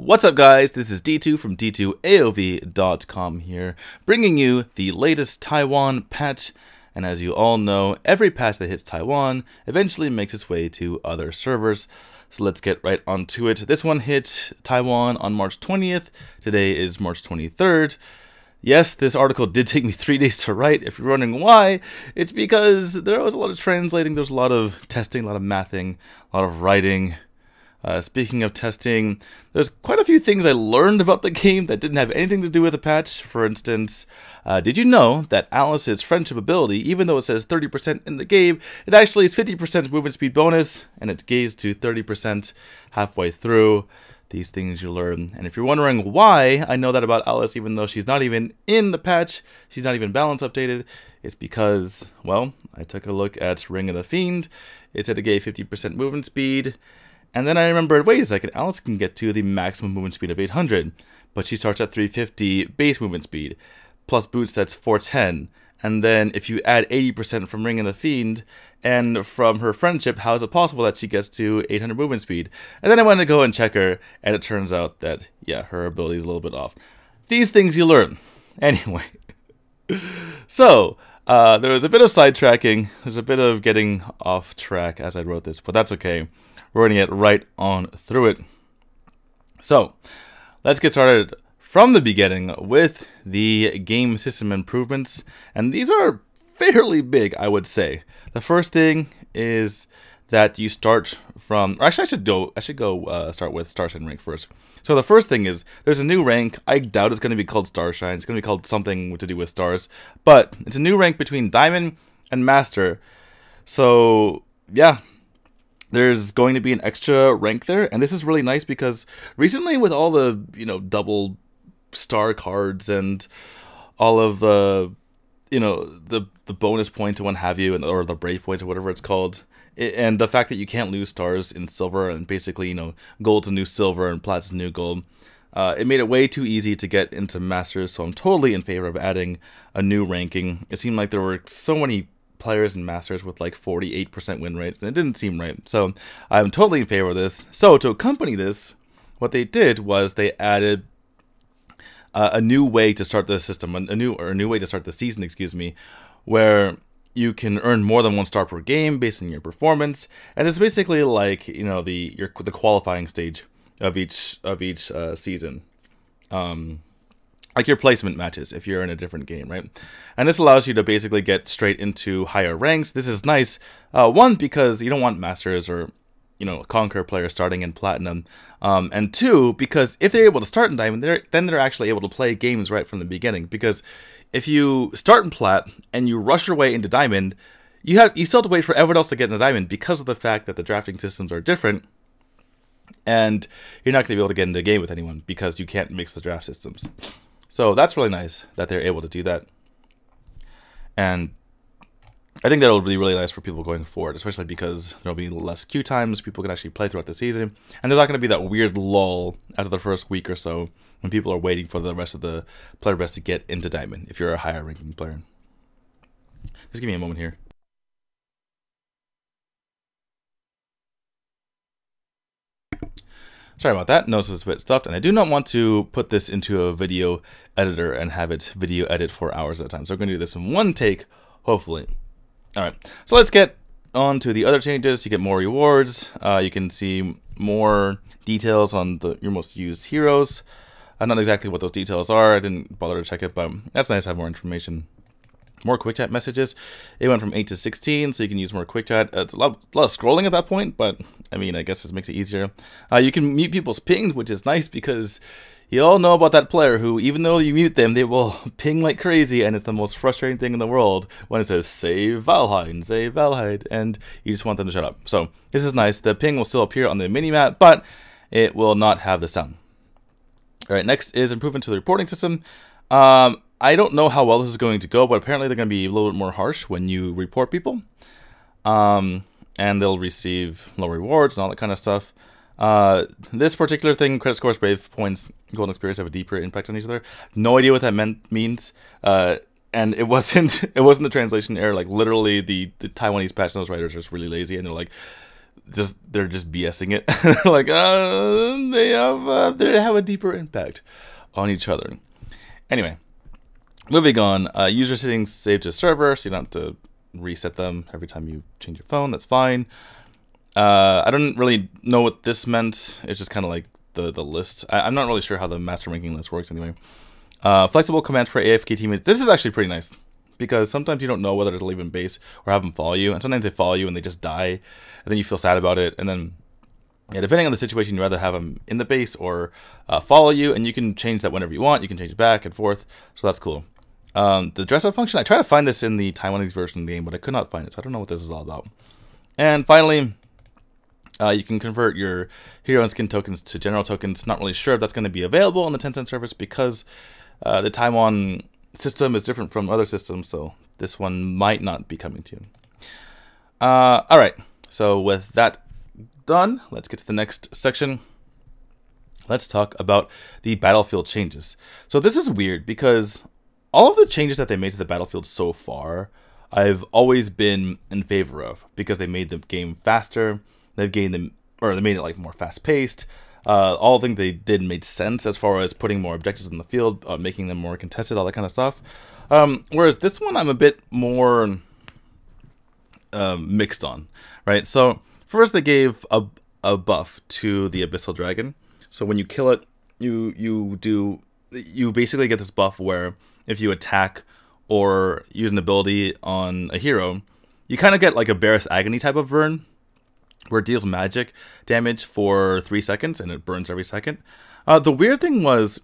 What's up, guys? This is DTwo from DTwoAOV.com here, bringing you the latest Taiwan patch. And as you all know, every patch that hits Taiwan eventually makes its way to other servers. So let's get right onto it. This one hit Taiwan on March 20th. Today is March 23rd. Yes, this article did take me 3 days to write. If you're wondering why, it's because there was a lot of translating, there's a lot of testing, a lot of mathing, a lot of writing. Speaking of testing, there's quite a few things I learned about the game that didn't have anything to do with the patch. For instance, did you know that Alice's friendship ability, even though it says 30% in the game, it actually is 50% movement speed bonus, and it gains to 30% halfway through. These things you learn. And if you're wondering why I know that about Alice, even though she's not even in the patch, she's not even balance updated, it's because, well, I took a look at Ring of the Fiend. It said it gave 50% movement speed. And then I remembered, wait a second, Alice can get to the maximum movement speed of 800, but she starts at 350 base movement speed, plus boots that's 410. And then if you add 80% from Ring of the Fiend, and from her friendship, how is it possible that she gets to 800 movement speed? And then I went to go and check her, and it turns out that, yeah, her ability is a little bit off. These things you learn. Anyway. So, there was a bit of sidetracking, there's a bit of getting off track as I wrote this, but that's okay. We're going to get right on through it. So, let's get started from the beginning with the game system improvements. And these are fairly big, I would say. The first thing is that you start from, or actually I should go start with Starshine rank first. So the first thing is there's a new rank. I doubt it's going to be called Starshine. It's going to be called something to do with stars, but it's a new rank between Diamond and Master. So yeah, there's going to be an extra rank there, and this is really nice because recently with all the, double star cards and all of the, the bonus points and what have you, and or the brave points or whatever it's called, and the fact that you can't lose stars in silver, and basically, gold's a new silver and plat's a new gold, it made it way too easy to get into Masters, so I'm totally in favor of adding a new ranking. It seemed like there were so many players in Masters with like 48% win rates, and it didn't seem right. So I'm totally in favor of this. So to accompany this, what they did was they added a new way to start the system, a new way to start the season, excuse me, where you can earn more than 1 star per game based on your performance, and it's basically like the qualifying stage of each season. Like your placement matches if you're in a different game, right? And this allows you to basically get straight into higher ranks. This is nice, one, because you don't want Masters or, Conqueror players starting in Platinum, and two, because if they're able to start in Diamond, then they're actually able to play games right from the beginning. Because if you start in Plat and you rush your way into Diamond, you still have to wait for everyone else to get into Diamond because of the fact that the drafting systems are different, and you're not going to be able to get into a game with anyone because you can't mix the draft systems. So that's really nice that they're able to do that. And I think that'll be really nice for people going forward, especially because there'll be less queue times, people can actually play throughout the season, and there's not going to be that weird lull after the first week or so when people are waiting for the rest of the player best to get into Diamond if you're a higher ranking player. Just give me a moment here. Sorry about that, notice it's a bit stuffed, and I do not want to put this into a video editor and have it video edit for hours at a time. So I'm going to do this in one take, hopefully. Alright, so let's get on to the other changes. You get more rewards, you can see more details on your most used heroes. I'm not exactly what those details are, I didn't bother to check it, but that's nice to have more information. More quick chat messages. It went from 8 to 16, so you can use more quick chat. It's a lot of scrolling at that point, but I mean, I guess this makes it easier. You can mute people's pings, which is nice because you all know about that player who, even though you mute them, they will ping like crazy, and it's the most frustrating thing in the world when it says save Valheim, and you just want them to shut up. So this is nice. The ping will still appear on the minimap, but it will not have the sound. All right, next is improvement to the reporting system. I don't know how well this is going to go, but apparently they're going to be a little bit more harsh when you report people. And they'll receive low rewards and all that kind of stuff. This particular thing, credit scores, brave points, golden experience have a deeper impact on each other. No idea what that means. And it wasn't the translation error. Like literally the Taiwanese patch notes writers are just really lazy, and they're like, they're just BSing it. They're like, they have a deeper impact on each other. Anyway, moving on. User settings saved to server, so you don't have to reset them every time you change your phone. That's fine. I don't really know what this meant. It's just kind of like the list. I'm not really sure how the master ranking list works anyway. Flexible commands for AFK teammates. This is actually pretty nice, because sometimes you don't know whether to leave in base or have them follow you, and sometimes they follow you and they just die, and then you feel sad about it, and then yeah, depending on the situation, you'd rather have them in the base or follow you, and you can change that whenever you want. You can change it back and forth, so that's cool. The dress up function, I tried to find this in the Taiwanese version of the game, but I could not find it, so I don't know what this is all about. And finally, you can convert your hero and skin tokens to general tokens. Not really sure if that's going to be available on the Tencent service, because the Taiwan system is different from other systems, so this one might not be coming to you. Alright, so with that done, let's get to the next section. Let's talk about the battlefield changes. So this is weird, because all of the changes that they made to the battlefield so far, I've always been in favor of, because they made the game faster, they made it like more fast-paced. All the things they did made sense as far as putting more objectives in the field, making them more contested, all that kind of stuff. Whereas this one, I'm a bit more mixed on, right? So first, they gave a buff to the Abyssal Dragon. So when you kill it, you basically get this buff where if you attack or use an ability on a hero, you kind of get like a Barris Agony type of burn, where it deals magic damage for 3 seconds and it burns every second. The weird thing was,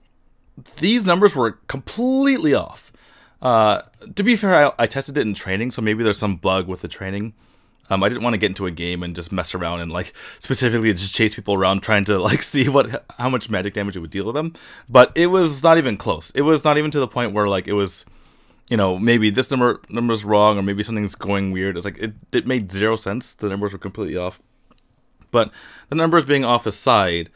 these numbers were completely off. To be fair, I tested it in training, so maybe there's some bug with the training. I didn't want to get into a game and just mess around and like specifically just chase people around trying to like see how much magic damage it would deal to them. But it was not even close. It was not even to the point where like it was, you know, maybe this number's wrong, or maybe something's going weird. It's like it made zero sense. The numbers were completely off. But the numbers being off aside,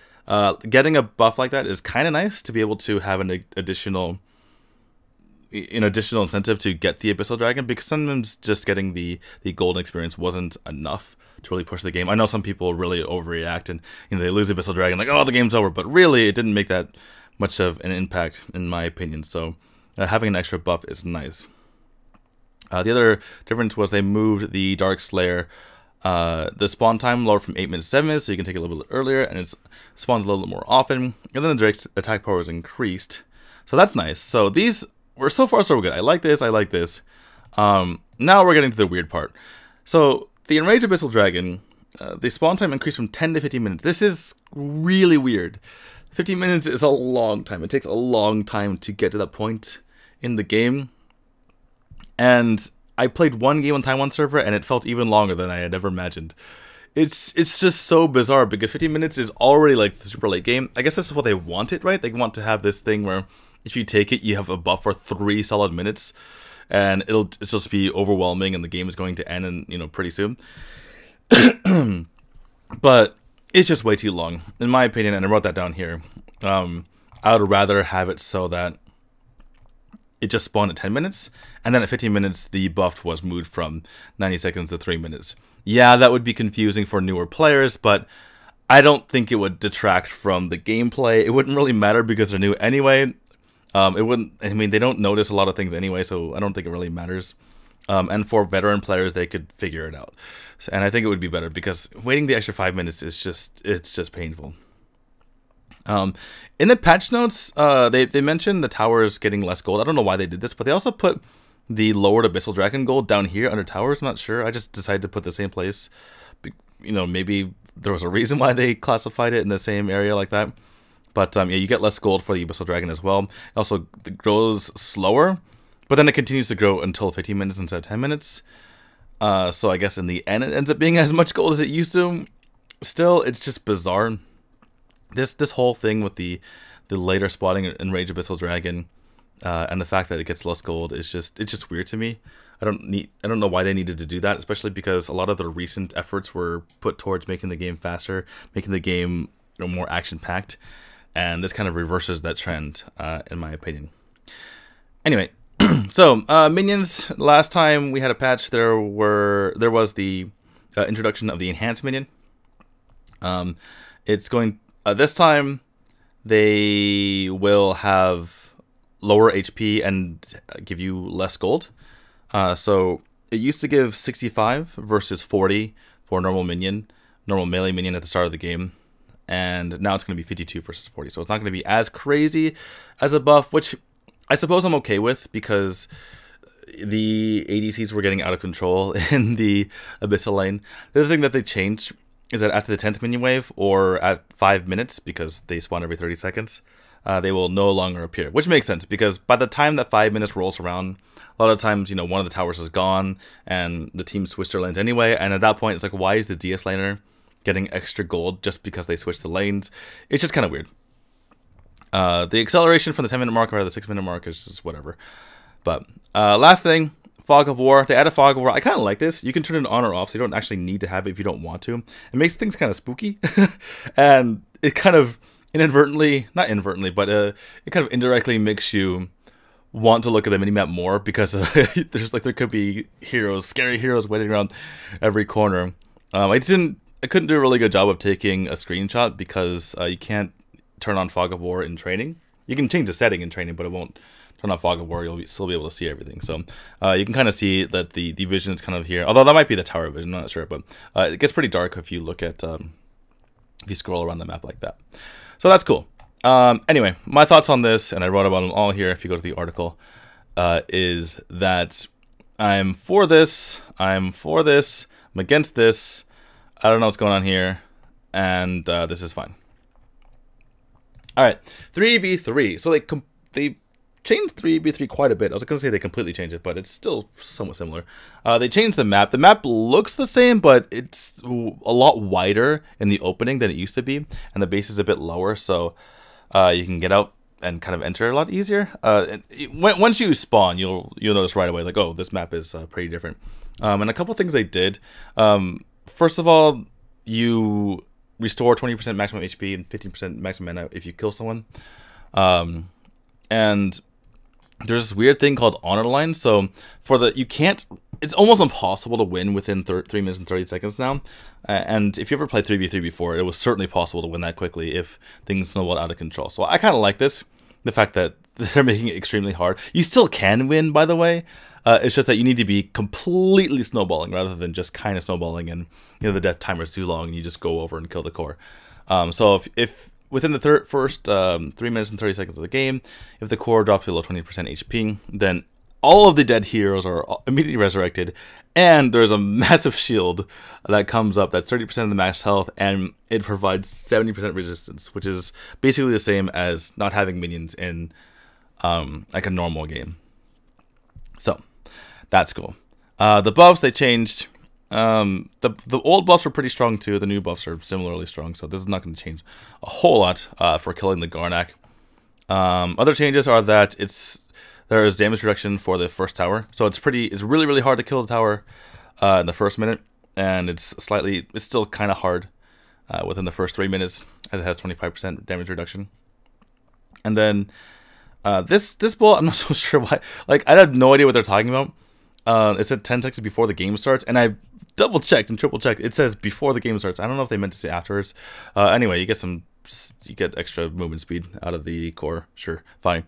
getting a buff like that is kind of nice, to be able to have an additional incentive to get the Abyssal Dragon, because sometimes just getting the golden experience wasn't enough to really push the game. I know some people really overreact and they lose the Abyssal Dragon like, oh, the game's over, but really it didn't make that much of an impact in my opinion. So having an extra buff is nice. The other difference was they moved the Dark Slayer, the spawn time lowered from 8 minutes to 7 minutes, so you can take it a little bit earlier, and it spawns a little bit more often. And then the Drake's attack power is increased, so that's nice. So these were so far so good. I like this. Now we're getting to the weird part. So the Enraged Abyssal Dragon, the spawn time increased from 10 to 15 minutes. This is really weird. 15 minutes is a long time. It takes a long time to get to that point in the game. And I played one game on Taiwan server, and it felt even longer than I had ever imagined. It's just so bizarre, because 15 minutes is already like the super late game. I guess that's what they wanted, right? They want to have this thing where if you take it, you have a buff for 3 solid minutes, and it'll just be overwhelming, and the game is going to end in, pretty soon. But it's just way too long, in my opinion, and I wrote that down here. I would rather have it so that it just spawned at 10 minutes, and then at 15 minutes, the buff was moved from 90 seconds to 3 minutes. Yeah, that would be confusing for newer players, but I don't think it would detract from the gameplay. It wouldn't really matter because they're new anyway. It wouldn't. I mean, they don't notice a lot of things anyway, so I don't think it really matters. And for veteran players, they could figure it out. And I think it would be better, because waiting the extra 5 minutes is just painful. In the patch notes, they mentioned the towers getting less gold. I don't know why they did this, but they also put the lowered Abyssal Dragon gold down here under towers. I'm not sure. I just decided to put the same place. Maybe there was a reason why they classified it in the same area like that. But yeah, you get less gold for the Abyssal Dragon as well. It also grows slower, but then it continues to grow until 15 minutes instead of 10 minutes. So I guess in the end, it ends up being as much gold as it used to. Still, it's just bizarre. This whole thing with the later spawning Enraged Abyssal Dragon, and the fact that it gets less gold is just weird to me. I don't know why they needed to do that, especially because a lot of the recent efforts were put towards making the game faster, making the game more action packed, and this kind of reverses that trend, in my opinion. Anyway, so minions. Last time we had a patch, there was the introduction of the enhanced minion. It's going this time they will have lower HP and give you less gold. So it used to give 65 versus 40 for a normal melee minion at the start of the game. And now it's going to be 52 versus 40. So it's not going to be as crazy as a buff, which I suppose I'm okay with because the ADCs were getting out of control in the Abyssal lane. The other thing that they changed is that after the 10th minion wave, or at 5 minutes, because they spawn every 30 seconds, they will no longer appear. Which makes sense, because by the time that 5 minutes rolls around, a lot of times, you know, one of the towers is gone, and the team switched their lanes anyway, and at that point, it's like, why is the DS laner getting extra gold just because they switched the lanes? It's just kind of weird. The acceleration from the 10-minute mark or the 6-minute mark is just whatever. But last thing, Fog of War. They added Fog of War. I kind of like this. You can turn it on or off, so you don't actually need to have it if you don't want to. It makes things kind of spooky, and it kind of inadvertently, not inadvertently, but it kind of indirectly makes you want to look at the minimap more, because there could be heroes, scary heroes waiting around every corner. I couldn't do a really good job of taking a screenshot because you can't turn on Fog of War in training. You can change the setting in training, but it won't turn on Fog of War. You'll still be able to see everything. So you can kind of see that the vision is kind of here. Although that might be the tower vision, I'm not sure. But it gets pretty dark if you look at, if you scroll around the map like that. So that's cool. Anyway, my thoughts on this, and I wrote about them all here if you go to the article, is that I'm for this, I'm against this, I don't know what's going on here, and this is fine. Alright, 3v3. So they changed 3v3 quite a bit. I was going to say they completely changed it, but it's still somewhat similar. They changed the map. The map looks the same, but it's a lot wider in the opening than it used to be, and the base is a bit lower, so you can get out and kind of enter a lot easier. Once you spawn, you'll notice right away, like, oh, this map is pretty different. And a couple things they did. First of all, you restore 20% maximum HP and 15% maximum mana if you kill someone. And there's this weird thing called honor line. So it's almost impossible to win within 3 minutes and 30 seconds now. And if you ever played 3v3 before, it was certainly possible to win that quickly if things snowballed out of control. So I kind of like this, the fact that they're making it extremely hard. You still can win, by the way. It's just that you need to be completely snowballing rather than just kind of snowballing, and the death timer is too long and you just go over and kill the core. So if within the first 3 minutes and 30 seconds of the game, if the core drops below 20% HP, then all of the dead heroes are immediately resurrected, and there's a massive shield that comes up that's 30% of the max health, and it provides 70% resistance, which is basically the same as not having minions in like a normal game. So that's cool. The buffs they changed. The old buffs are pretty strong too. The new buffs are similarly strong, so this is not going to change a whole lot for killing the Garnak. Other changes are that there is damage reduction for the first tower, so it's really hard to kill the tower in the first minute, and it's still kind of hard within the first 3 minutes, as it has 25% damage reduction. And then this bull, I'm not so sure why. Like, I have no idea what they're talking about. It said 10 seconds before the game starts, and I double checked and triple checked. It says before the game starts. I don't know if they meant to say afterwards. Anyway, you get extra movement speed out of the core. Sure, fine.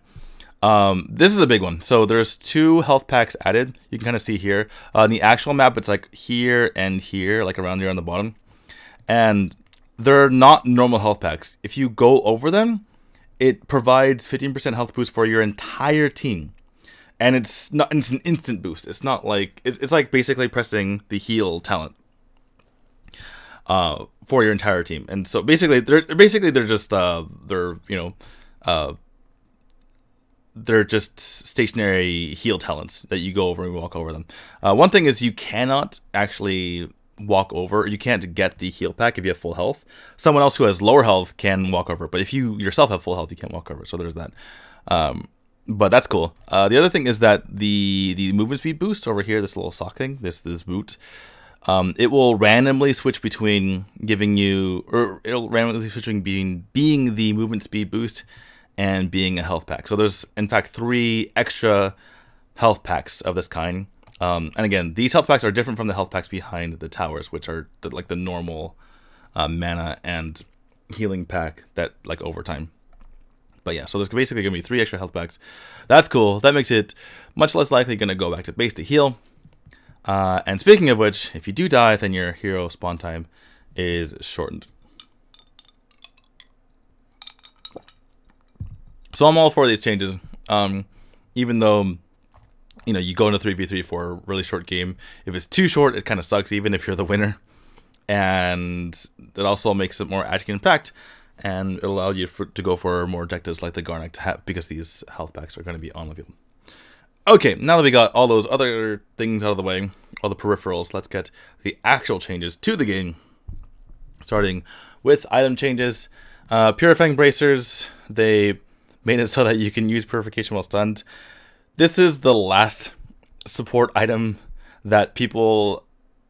This is a big one. So there's 2 health packs added. You can kind of see here. On the actual map, it's like here and here, like around here on the bottom. And they're not normal health packs. If you go over them, it provides 15% health boost for your entire team. And it's an instant boost. It's not like it's like basically pressing the heal talent for your entire team. And so basically they're just they're just stationary heal talents that you go over and walk over them. One thing is you cannot actually walk over. You can't get the heal pack if you have full health. Someone else who has lower health can walk over, but if you yourself have full health, you can't walk over. So there's that. But that's cool. The other thing is that the movement speed boost over here, this little sock thing, this boot, it will randomly switch between giving you, or it'll randomly switch between being the movement speed boost and being a health pack. So there's in fact 3 extra health packs of this kind. And again, these health packs are different from the health packs behind the towers, which are like the normal mana and healing pack that like over time. But yeah, so there's basically gonna be 3 extra health packs. That's cool. That makes it much less likely gonna go back to base to heal. And speaking of which, if you do die, then your hero spawn time is shortened. So I'm all for these changes. Even though, you know, you go into 3v3 for a really short game. If it's too short, it kind of sucks, even if you're the winner. And it also makes it more action impact, and it'll allow you to go for more objectives like the Garnet to have, because these health packs are going to be on the field. Okay, now that we got all those other things out of the way, all the peripherals, let's get the actual changes to the game. Starting with item changes. Purifying Bracers, they made it so that you can use Purification while stunned. This is the last support item that people...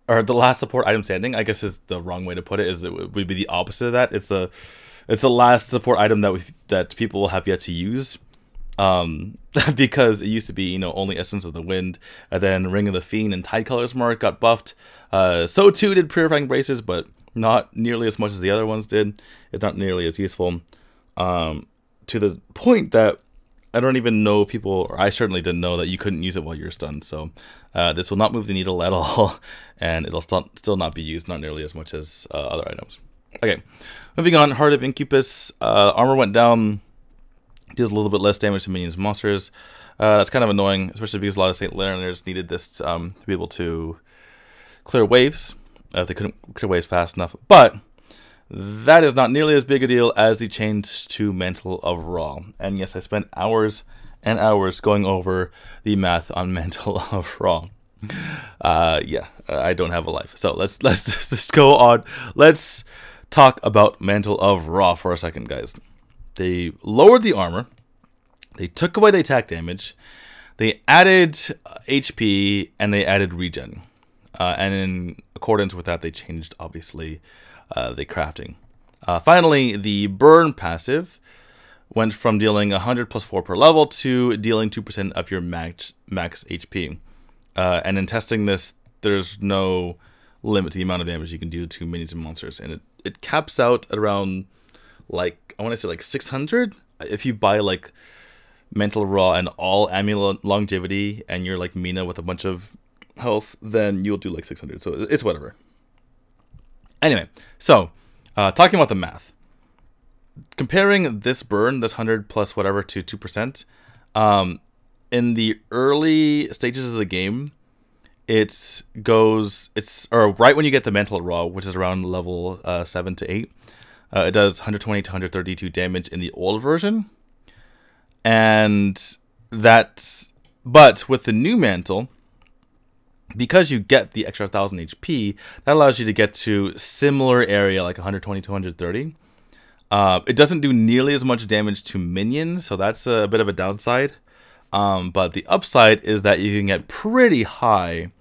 or the last support item standing, I guess is the wrong way to put it. Is it would be the opposite of that. It's the last support item that people have yet to use, because it used to be, you know, only Essence of the Wind, and then Ring of the Fiend and Tide Colors Mark got buffed. So too did Purifying Bracers, but not nearly as much as the other ones did. It's not nearly as useful, to the point that I don't even know people, or I certainly didn't know, that you couldn't use it while you're stunned. So this will not move the needle at all, and it'll still not be used, not nearly as much as other items. Okay, moving on. Heart of Incubus. Armor went down, deals a little bit less damage to minions and monsters. That's kind of annoying, especially because a lot of Saint Learners needed this to be able to clear waves, if they couldn't clear waves fast enough. But that is not nearly as big a deal as the change to Mantle of Ra. And yes, I spent hours and hours going over the math on Mantle of Ra. Yeah, I don't have a life. So let's just go on. Let's talk about Mantle of Ra for a second, guys. They lowered the armor. They took away the attack damage. They added HP, and they added regen. And in accordance with that, they changed, obviously, the crafting. Finally, the burn passive went from dealing 100 plus 4 per level to dealing 2% of your max HP. And in testing this, there's no limit to the amount of damage you can do to minions and monsters. And it caps out at around, like, I want to say like 600. If you buy like Mantle Raw and all Amulet Longevity, and you're like Mina with a bunch of health, then you'll do like 600. So it's whatever. Anyway, so talking about the math, comparing this burn, this 100 plus whatever, to 2%, in the early stages of the game, it's right when you get the Mantle Raw, which is around level 7 to 8, it does 120 to 132 damage in the old version, but with the new Mantle, because you get the extra 1000 HP, that allows you to get to similar area, like 120 to 130. It doesn't do nearly as much damage to minions, so that's a bit of a downside. But the upside is that you can get pretty high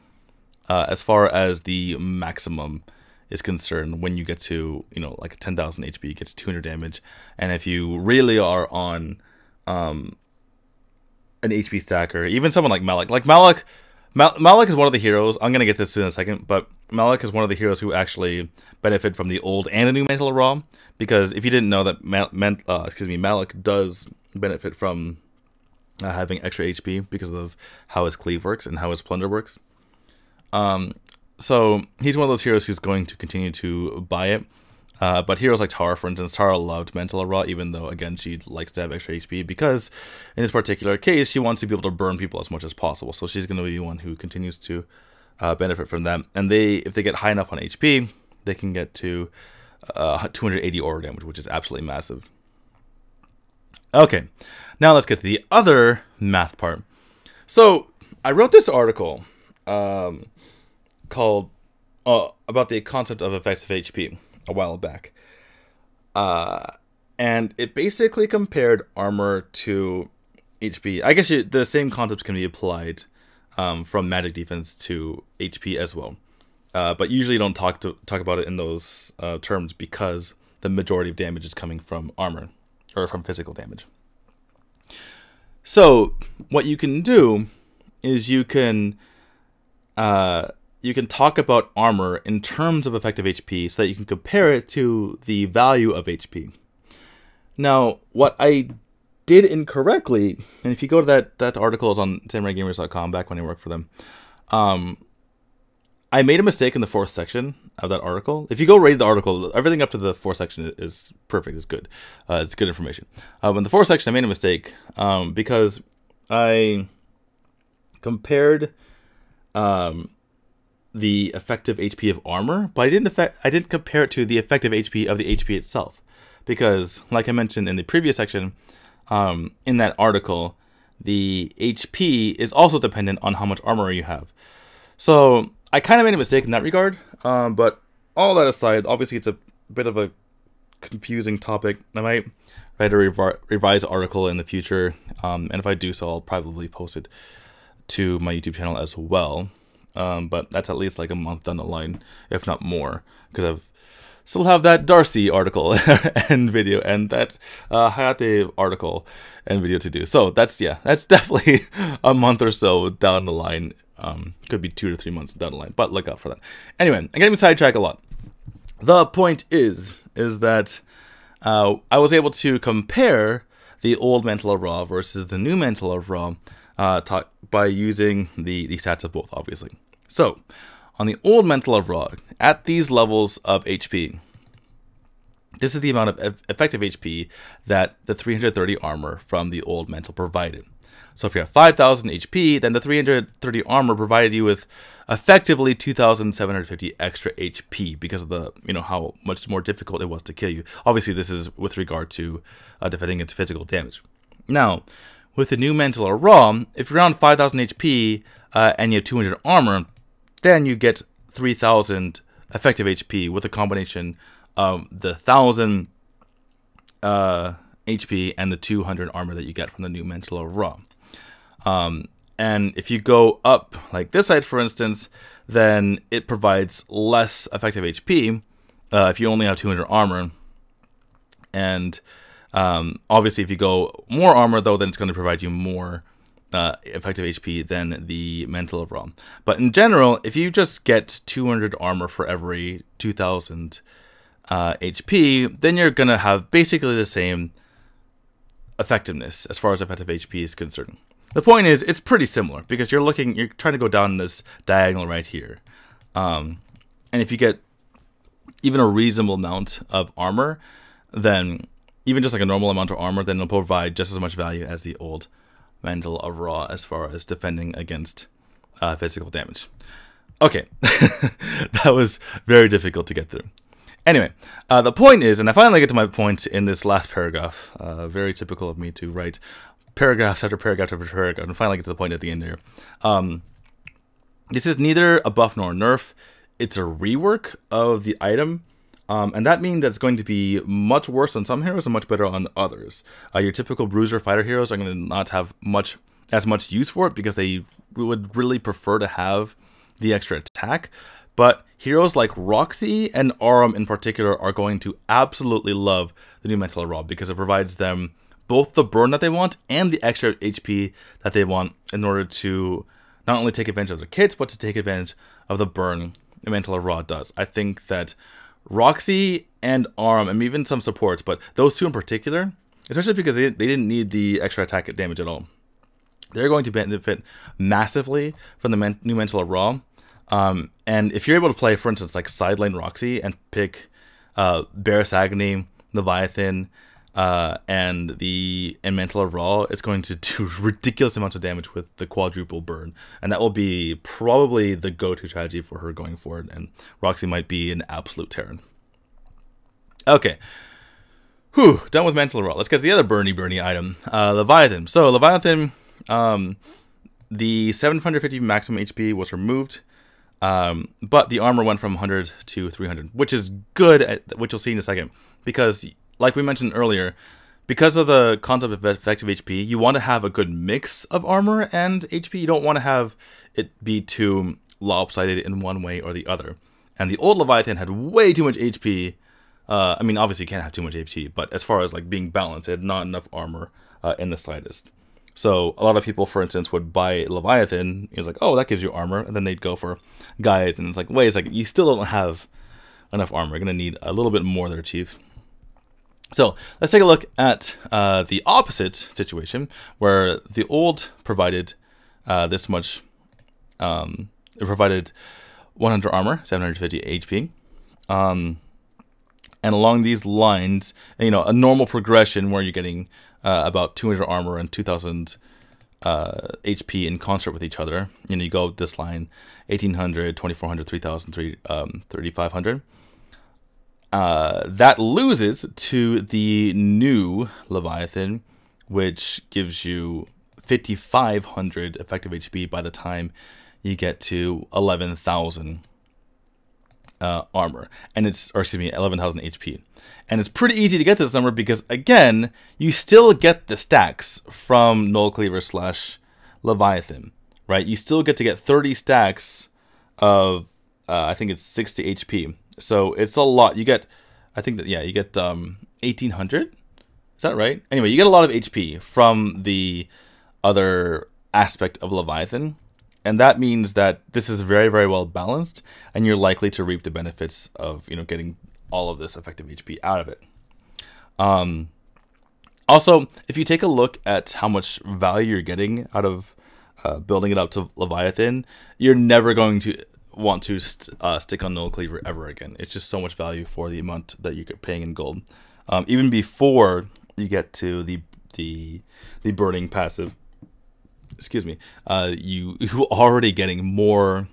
as far as the maximum is concerned. When you get to, you know, like 10,000 HP, it gets 200 damage. And if you really are on an HP stacker, even someone like Malik, Malik is one of the heroes. I'm going to get this in a second, but Malik is one of the heroes who actually benefit from the old and the new Mantle of Ra, because if you didn't know that Malik does benefit from having extra HP because of how his cleave works and how his plunder works. So he's one of those heroes who's going to continue to buy it. But heroes like Tara, for instance, Tara loved Mantle of Ra, even though, again, she likes to have extra HP, because in this particular case, she wants to be able to burn people as much as possible. So she's going to be one who continues to benefit from that. And if they get high enough on HP, they can get to 280 aura damage, which is absolutely massive. Okay, now let's get to the other math part. So I wrote this article called about the concept of effective HP a while back, and it basically compared armor to HP. I guess the same concepts can be applied from magic defense to HP as well, but usually you don't talk about it in those terms, because the majority of damage is coming from armor, or from physical damage. So what you can do is you can you can talk about armor in terms of effective HP so that you can compare it to the value of HP. Now, what I did incorrectly, and if you go to that article is on samuraigamers.com back when I worked for them, I made a mistake in the 4th section of that article. If you go read the article, everything up to the 4th section is perfect, it's good. It's good information. But in the 4th section, I made a mistake because I compared the effective HP of armor, but I didn't compare it to the effective HP of the HP itself. Because, like I mentioned in the previous section, in that article, the HP is also dependent on how much armor you have. So I kind of made a mistake in that regard, but all that aside, obviously it's a bit of a confusing topic. I might write a revised article in the future, and if I do so, I'll probably post it to my YouTube channel as well. But that's at least like a month down the line, if not more, because I've still have that Darcy article and video, and that Hayate article and video to do. So that's definitely a month or so down the line. Could be 2 to 3 months down the line, but look out for that. Anyway, I'm getting sidetracked a lot. The point is that I was able to compare the old Mantle of Ra versus the new Mantle of Ra by using the stats of both, obviously. So, on the old Mantle of Ra, at these levels of HP, this is the amount of effective HP that the 330 armor from the old Mantle provided. So if you have 5,000 HP, then the 330 armor provided you with effectively 2,750 extra HP because of the, how much more difficult it was to kill you. Obviously, this is with regard to defending its physical damage. Now, with the new Mantle of Ra, if you're around 5,000 HP and you have 200 armor, then you get 3,000 effective HP with a combination of the 1,000 HP and the 200 armor that you get from the new Mantle of Ra. And if you go up like this side, for instance, then it provides less effective HP if you only have 200 armor. And obviously, if you go more armor, though, then it's going to provide you more effective HP than the Mantle of Ra. But in general, if you just get 200 armor for every 2,000 HP, then you're going to have basically the same effectiveness as far as effective HP is concerned. The point is, it's pretty similar because you're trying to go down this diagonal right here. And if you get even a reasonable amount of armor, then even just like a normal amount of armor, then it'll provide just as much value as the old Mantle of Ra as far as defending against physical damage. Okay, that was very difficult to get through. Anyway, the point is, and I finally get to my point in this last paragraph, very typical of me to write paragraphs after paragraph after paragraph, and finally get to the point at the end here. This is neither a buff nor a nerf. It's a rework of the item, and that means that it's going to be much worse on some heroes and much better on others. Your typical bruiser fighter heroes are going to not have as much use for it because they would really prefer to have the extra attack. But heroes like Roxy and Aurum in particular are going to absolutely love the new Mantle of Ra because it provides them both the burn that they want and the extra HP that they want in order to not only take advantage of their kits, but to take advantage of the burn the Mantle of Ra does. I think that Roxy and Aurum, and even some supports, but those two in particular, especially because they didn't need the extra attack damage at all, they're going to benefit massively from the new Mantle of Ra. And if you're able to play, for instance, like side lane Roxy and pick Barris Agony, Leviathan, and Mantle of Ra, it's going to do ridiculous amounts of damage with the quadruple burn, and that will be probably the go-to strategy for her going forward, and Roxy might be an absolute terror. Okay, done with Mantle of Ra. Let's get to the other burny item, Leviathan. So Leviathan, the 750 maximum HP was removed, but the armor went from 100 to 300, which is good, which you'll see in a second, because like we mentioned earlier, because of the concept of effective HP, you want to have a good mix of armor and HP. You don't want to have it be too lopsided in one way or the other. And the old Leviathan had way too much HP. I mean, obviously you can't have too much HP, but as far as like being balanced, it had not enough armor in the slightest. So a lot of people, for instance, would buy Leviathan. It was like, oh, that gives you armor. And then they'd go for guys. And it's like, wait a second, you still don't have enough armor. You're going to need a little bit more there, Chief. So let's take a look at the opposite situation, where the old provided this much. It provided 100 armor, 750 HP. And along these lines, you know, a normal progression where you're getting about 200 armor and 2,000 HP in concert with each other. You know, you go this line, 1,800, 2,400, 3,000, 3,500. That loses to the new Leviathan, which gives you 5,500 effective HP by the time you get to 11,000 armor, and it's, or excuse me, 11,000 HP. And it's pretty easy to get this number because, again, you still get the stacks from Null Cleaver / Leviathan, right? You still get to get 30 stacks of, I think it's 60 HP. So it's a lot. You get, I think that, yeah, you get 1,800. Is that right? Anyway, you get a lot of HP from the other aspect of Leviathan. And that means that this is very, very well balanced, and you're likely to reap the benefits of, you know, getting all of this effective HP out of it. Also, if you take a look at how much value you're getting out of building it up to Leviathan, you're never going to want to stick on Null Cleaver ever again. It's just so much value for the amount that you're paying in gold. Even before you get to the burning passive. Excuse me, you already getting more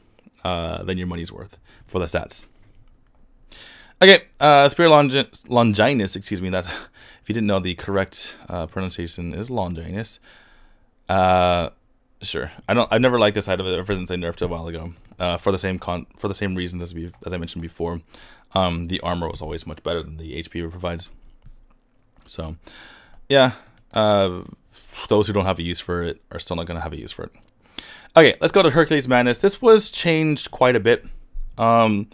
than your money's worth for the stats. Okay, Spirit Longinus, excuse me, that's, if you didn't know, the correct pronunciation is Longinus. Sure, I've never liked this item ever since I nerfed it a while ago. For the same reasons as I mentioned before. The armor was always much better than the HP it provides. So, yeah. Those who don't have a use for it are still not going to have a use for it. Okay, let's go to Hercules Madness. This was changed quite a bit. And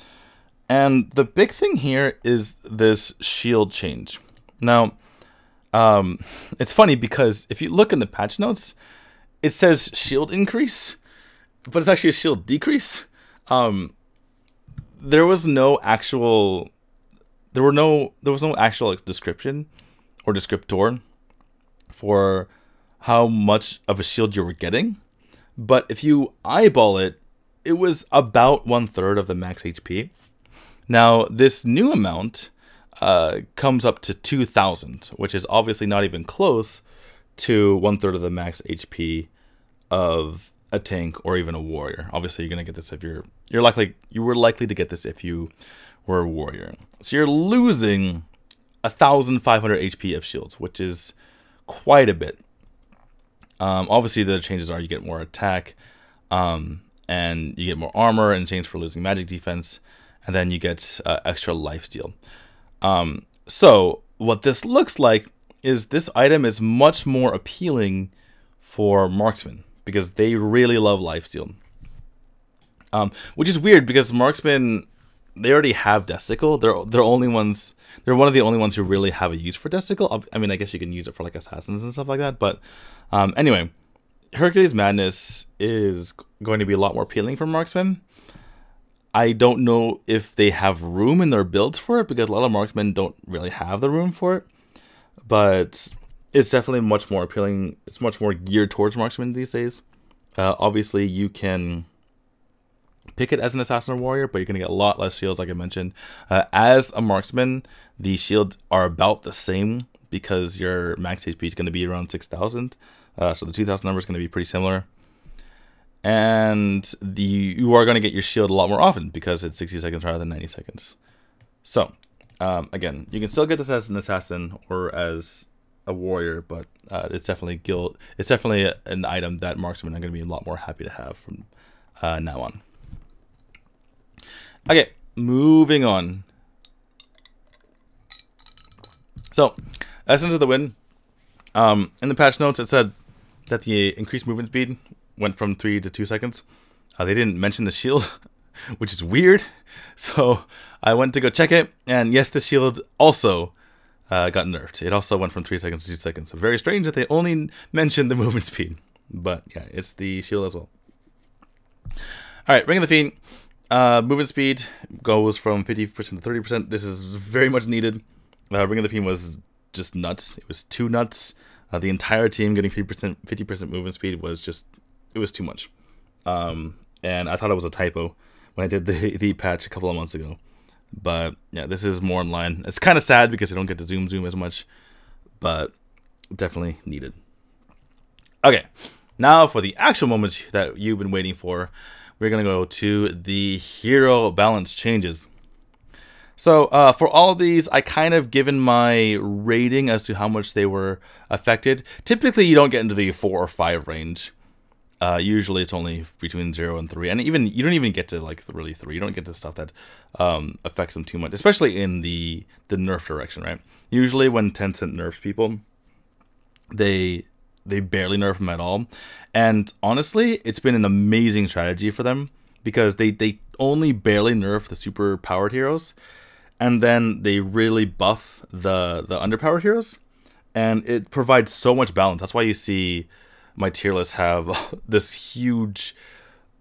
the big thing here is this shield change. Now, it's funny because if you look in the patch notes, it says shield increase, but it's actually a shield decrease. There was no actual description or descriptor for how much of a shield you were getting, but if you eyeball it, it was about 1/3 of the max HP. Now this new amount comes up to 2,000, which is obviously not even close to 1/3 of the max HP of a tank or even a warrior. Obviously, you're gonna get this if you were likely to get this if you were a warrior. So you're losing 1,500 HP of shields, which is quite a bit. Obviously, the changes are you get more attack, and you get more armor in exchange for losing magic defense, and then you get extra lifesteal. So what this looks like is this item is much more appealing for marksmen because they really love lifesteal. Which is weird because marksmen, they already have Desticle. They're one of the only ones who really have a use for Desticle. I mean, I guess you can use it for like assassins and stuff like that. But anyway, Hercules Madness is going to be a lot more appealing for marksmen. I don't know if they have room in their builds for it because a lot of marksmen don't really have the room for it. But it's definitely much more appealing. It's much more geared towards marksmen these days. Obviously, you can pick it as an assassin or warrior, but you're going to get a lot less shields, like I mentioned. As a marksman, the shields are about the same because your max HP is going to be around 6,000. So the 2,000 number is going to be pretty similar. And you are going to get your shield a lot more often because it's 60 seconds rather than 90 seconds. So, again, you can still get this as an assassin or as a warrior, but it's definitely an item that marksmen are going to be a lot more happy to have from now on. Okay, moving on. So, Essence of the Wind. In the patch notes, it said that the increased movement speed went from 3 to 2 seconds. They didn't mention the shield, which is weird. So I went to go check it, and yes, the shield also got nerfed. It also went from 3 seconds to 2 seconds. So very strange that they only mentioned the movement speed. But yeah, it's the shield as well. Alright, Ring of the Fiend. Movement speed goes from 50% to 30%. This is very much needed. Ring of the Fiend was just nuts. It was too nuts. The entire team getting 50% movement speed was just, it was too much. And I thought it was a typo when I did the patch a couple of months ago. But yeah, this is more in line. It's kind of sad because I don't get to zoom as much, but definitely needed. Okay, now for the actual moments that you've been waiting for, we're going to go to the hero balance changes. So for all of these, I kind of given my rating as to how much they were affected. Typically, you don't get into the 4 or 5 range. Usually, it's only between 0 and 3, and even you don't even get to like really 3. You don't get to stuff that affects them too much, especially in the nerf direction, right? Usually, when Tencent nerfs people, they barely nerf them at all. And honestly, it's been an amazing strategy for them because they only barely nerf the super powered heroes, and then they really buff the underpowered heroes, and it provides so much balance. That's why you see my tier list have this huge,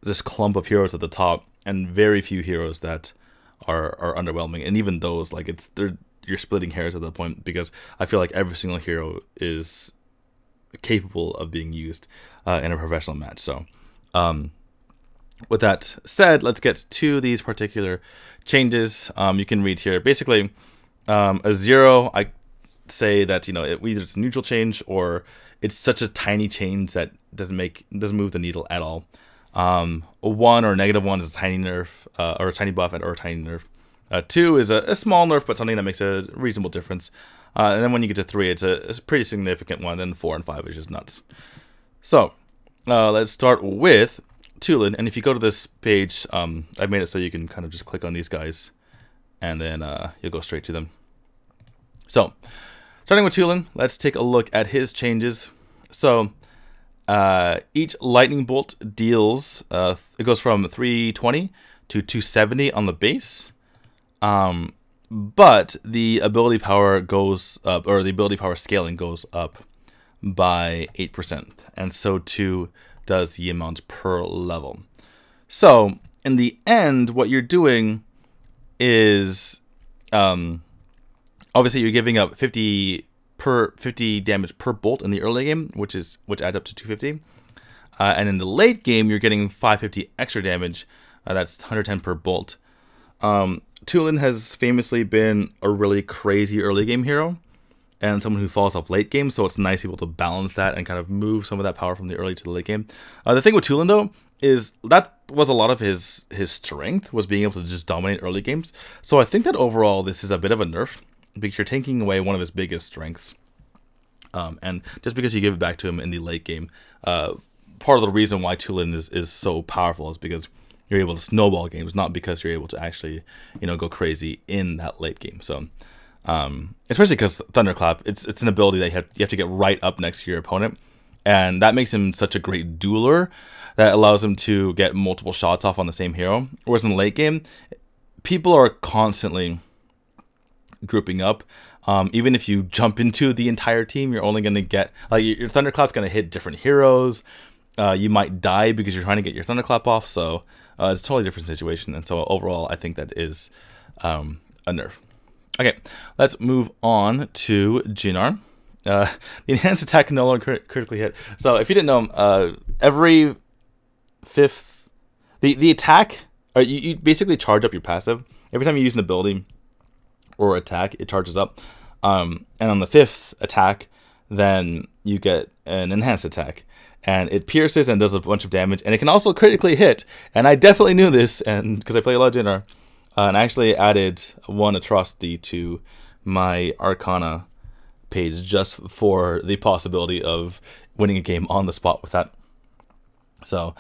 this clump of heroes at the top, and very few heroes that are underwhelming. And even those, like you're splitting hairs at that point because I feel like every single hero is capable of being used in a professional match. So with that said, let's get to these particular changes. You can read here. Basically, a 0, I say that, you know, either it's a neutral change or it's such a tiny change that doesn't move the needle at all. A 1 or a -1 is a tiny nerf, or a tiny buff, or a tiny nerf. 2 is a small nerf, but something that makes a reasonable difference. And then when you get to 3, it's a pretty significant one. Then 4 and 5 is just nuts. So let's start with Tulin. And if you go to this page, I've made it so you can kind of just click on these guys, and then you'll go straight to them. So starting with Tulin, let's take a look at his changes. So each lightning bolt deals, it goes from 320 to 270 on the base. But the ability power goes up, or the ability power scaling goes up by 8%, and so too does the amount per level. So in the end, what you're doing is, obviously you're giving up 50 damage per bolt in the early game, which adds up to 250, and in the late game you're getting 550 extra damage. That's 110 per bolt. Tulin has famously been a really crazy early game hero and someone who falls off late game, so it's nice to be able to balance that and kind of move some of that power from the early to the late game. The thing with Tulin though is that was a lot of his strength, was being able to just dominate early games. So I think that overall this is a bit of a nerf because you're taking away one of his biggest strengths. And just because you give it back to him in the late game, part of the reason why Tulin is so powerful is because you're able to snowball games, not because you're able to actually, you know, go crazy in that late game. So, especially because Thunderclap, it's an ability that you have to get right up next to your opponent, and that makes him such a great dueler that allows him to get multiple shots off on the same hero. Whereas in the late game, people are constantly grouping up. Even if you jump into the entire team, you're only going to get, like, your Thunderclap's going to hit different heroes. You might die because you're trying to get your Thunderclap off, so it's a totally different situation. And so overall, I think that is a nerf. Okay, let's move on to Jinar. The enhanced attack can no longer critically hit. So if you didn't know, every 5th, the attack, or you basically charge up your passive. Every time you use an ability or attack, it charges up. And on the 5th attack, then you get an enhanced attack. And it pierces and does a bunch of damage, and it can also critically hit. And I definitely knew this, and because I play a lot of Jinar, and I actually added one atrocity to my Arcana page just for the possibility of winning a game on the spot with that. So,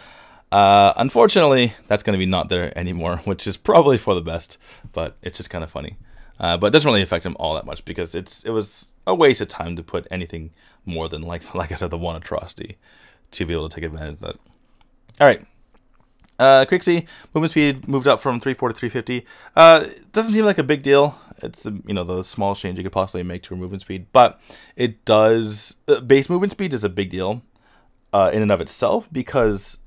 unfortunately, that's going to be not there anymore, which is probably for the best, but it's just kind of funny. But it doesn't really affect him all that much because it was a waste of time to put anything more than, like I said, the one atrocity to be able to take advantage of that. All right, Quixie, movement speed moved up from 340 to 350. Doesn't seem like a big deal. It's, the smallest change you could possibly make to her movement speed, but it does. Base movement speed is a big deal in and of itself, because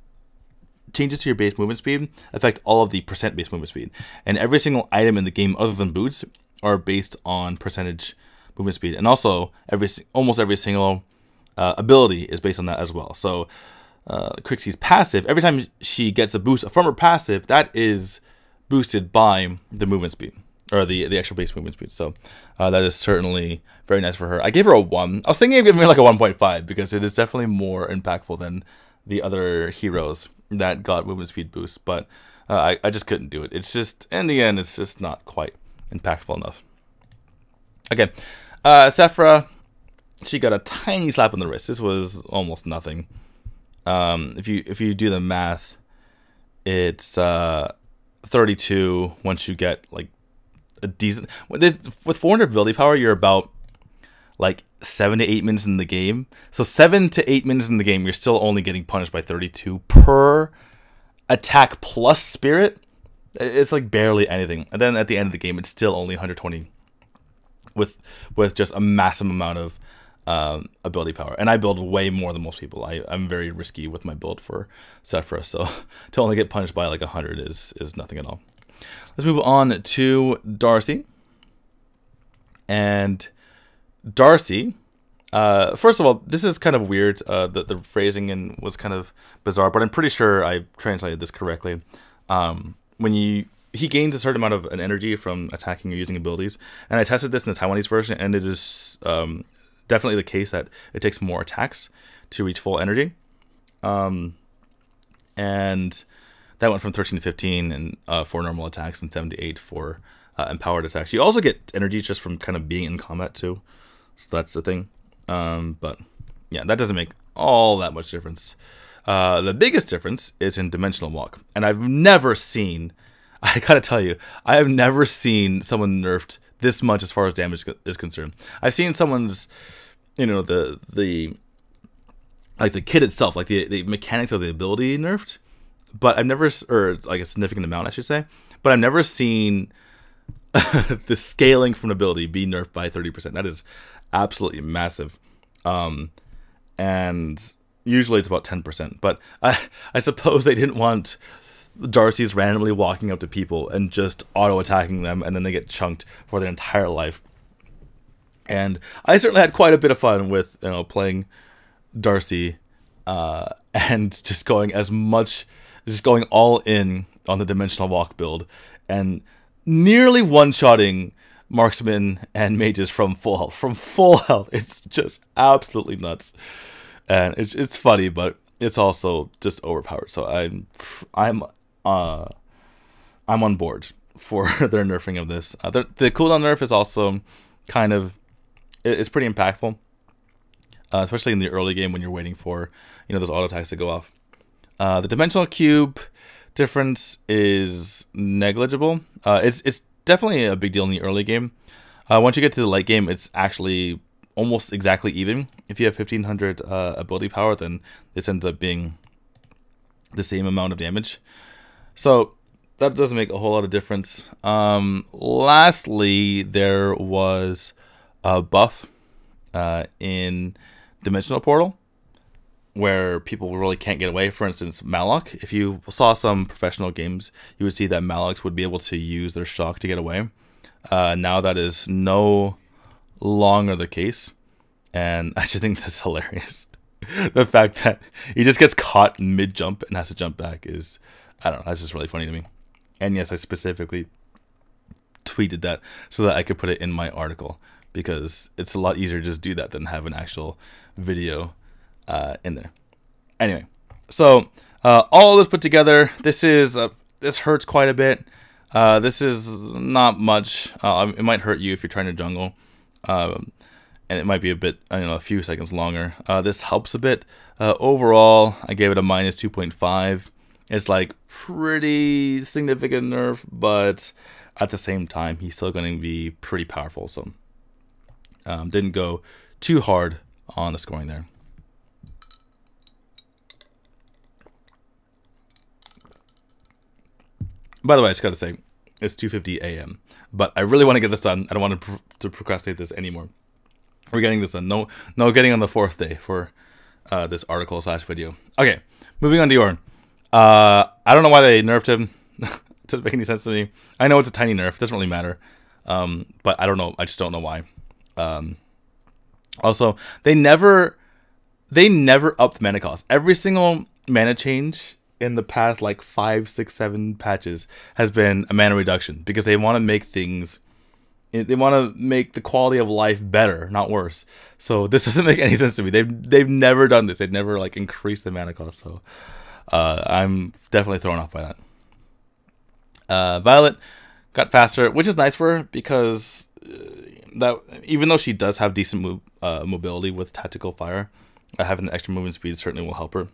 changes to your base movement speed affect all of the percent base movement speed, and every single item in the game other than boots are based on percentage movement speed, and also almost every single ability is based on that as well. So Quixie's passive, every time she gets a boost from her passive, that is boosted by the movement speed, or the actual base movement speed. So that is certainly very nice for her. I gave her a 1. I was thinking of giving her like a 1.5 because it is definitely more impactful than the other heroes that got movement speed boosts, but I just couldn't do it. It's just, in the end, it's just not quite impactful enough. Okay, Sephra, she got a tiny slap on the wrist. This was almost nothing. If you do the math, it's 32 once you get like a decent. With 400 ability power, you're about like 7 to 8 minutes in the game. So 7 to 8 minutes in the game, you're still only getting punished by 32 per attack plus spirit. It's like barely anything. And then at the end of the game, it's still only 120 with just a massive amount of ability power. And I build way more than most people. I'm very risky with my build for Sephra, so to only get punished by like 100 is nothing at all. Let's move on to Darcy. And Darcy, first of all, this is kind of weird. The phrasing was kind of bizarre, but I'm pretty sure I translated this correctly. When he gains a certain amount of an energy from attacking or using abilities, and I tested this in the Taiwanese version, and it is definitely the case that it takes more attacks to reach full energy. And that went from 13 to 15 and for normal attacks, and 7 to 8 for empowered attacks. You also get energy just from kind of being in combat too. So that's the thing. But yeah, that doesn't make all that much difference. The biggest difference is in dimensional walk. And I've never seen, I gotta tell you, I have never seen someone nerfed this much as far as damage is concerned. I've seen someone's, the kit itself, like the mechanics of the ability nerfed, but I've never, or like a significant amount, I should say, but I've never seen the scaling from an ability be nerfed by 30%. That is absolutely massive. And usually it's about 10%, but I suppose they didn't want Darcy's randomly walking up to people and just auto-attacking them, and then they get chunked for their entire life. And I certainly had quite a bit of fun with playing Darcy and just going all in on the dimensional walk build and nearly one-shotting marksmen and mages from full health. It's just absolutely nuts, and it's funny, but it's also just overpowered. So I'm on board for their nerfing of this. The cooldown nerf is also kind of, it's pretty impactful, especially in the early game when you're waiting for those auto attacks to go off. The dimensional cube difference is negligible. It's definitely a big deal in the early game. Once you get to the late game, it's actually almost exactly even. If you have 1500 ability power, then this ends up being the same amount of damage. So that doesn't make a whole lot of difference. Lastly, there was a buff in Dimensional Portal where people really can't get away. For instance, Malok. If you saw some professional games, you would see that Maloks would be able to use their shock to get away. Now that is no longer the case, and I just think that's hilarious. The fact that he just gets caught mid-jump and has to jump back is, I don't know, that's just really funny to me. And yes, I specifically tweeted that so that I could put it in my article, because it's a lot easier to just do that than have an actual video in there. Anyway, so all of this put together, this hurts quite a bit. This is not much. It might hurt you if you're trying to jungle, and it might be a bit, a few seconds longer. This helps a bit. Overall, I gave it a -2.5. It's like pretty significant nerf, but at the same time, he's still going to be pretty powerful. So didn't go too hard on the scoring there. By the way, I just gotta say, it's 2:50 a.m. But I really want to get this done. I don't want to procrastinate this anymore. We're getting this done. No getting on the 4th day for this article / video. Okay, moving on to Yorn. I don't know why they nerfed him. It doesn't make any sense to me. I know it's a tiny nerf. It doesn't really matter. But I don't know. I just don't know why. Also, they never upped mana cost. Every single mana change in the past like 5, 6, 7 patches has been a mana reduction because they want to make things. They want to make the quality of life better, not worse. So this doesn't make any sense to me. They've never done this. They've never like increased the mana cost. So I'm definitely thrown off by that. Violet got faster, which is nice for her because that even though she does have decent mobility with tactical fire, having the extra movement speed certainly will help her.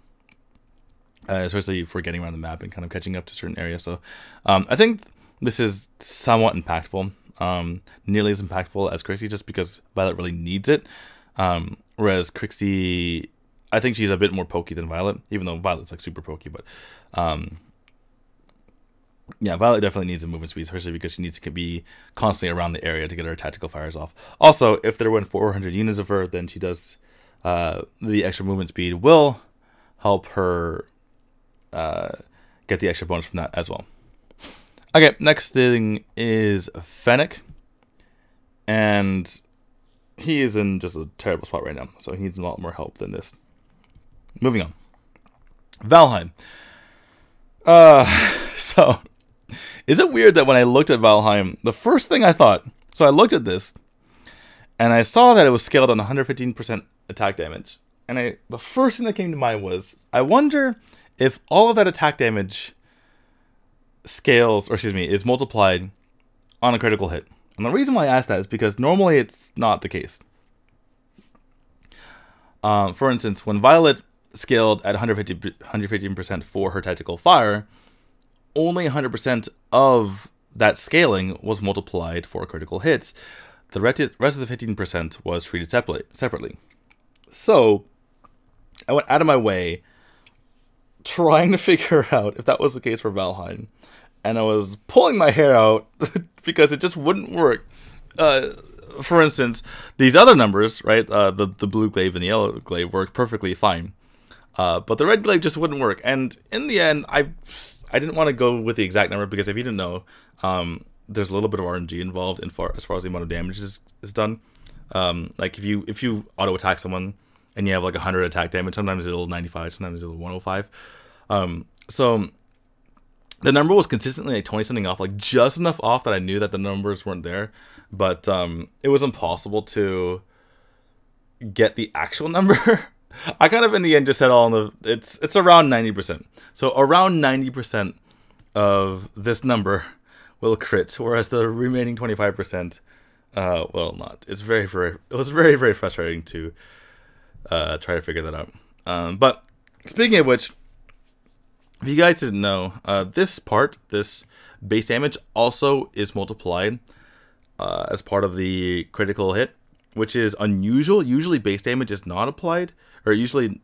Especially for getting around the map and kind of catching up to certain areas. So I think this is somewhat impactful. Nearly as impactful as Crixie, just because Violet really needs it. Whereas Crixie, I think she's a bit more pokey than Violet, even though Violet's like super pokey. But yeah, Violet definitely needs a movement speed, especially because she needs to be constantly around the area to get her tactical fires off. Also, if there were 400 units of her, then she does the extra movement speed will help her get the extra bonus from that as well. Okay, next thing is Fennec, and he is in just a terrible spot right now, so he needs a lot more help than this. Moving on. Valheim. So, is it weird that when I looked at Valheim, the first thing I thought, so I looked at this, and I saw that it was scaled on 115% attack damage, and the first thing that came to mind was, I wonder if all of that attack damage is multiplied on a critical hit. And the reason why I asked that is because normally it's not the case. For instance, when Violet scaled at 115% for her tactical fire, only 100% of that scaling was multiplied for critical hits. The rest of the 15% was treated separately. So I went out of my way trying to figure out if that was the case for Valheim. And I was pulling my hair out because it just wouldn't work. For instance, these other numbers, right? The blue glaive and the yellow glaive worked perfectly fine. But the red glaive just wouldn't work. And in the end, I didn't want to go with the exact number because if you didn't know, there's a little bit of RNG involved as far as the amount of damage is done. Like if you auto attack someone and you have like 100 attack damage, sometimes it'll 95, sometimes it'll 105. So the number was consistently like 20 something off, like just enough off that I knew that the numbers weren't there, but it was impossible to get the actual number. I kind of in the end just said it's around 90%. So around 90% of this number will crit, whereas the remaining 25% will not. It was very, very frustrating to try to figure that out. But speaking of which, if you guys didn't know, this base damage also is multiplied as part of the critical hit, which is unusual. Usually base damage is not applied, or usually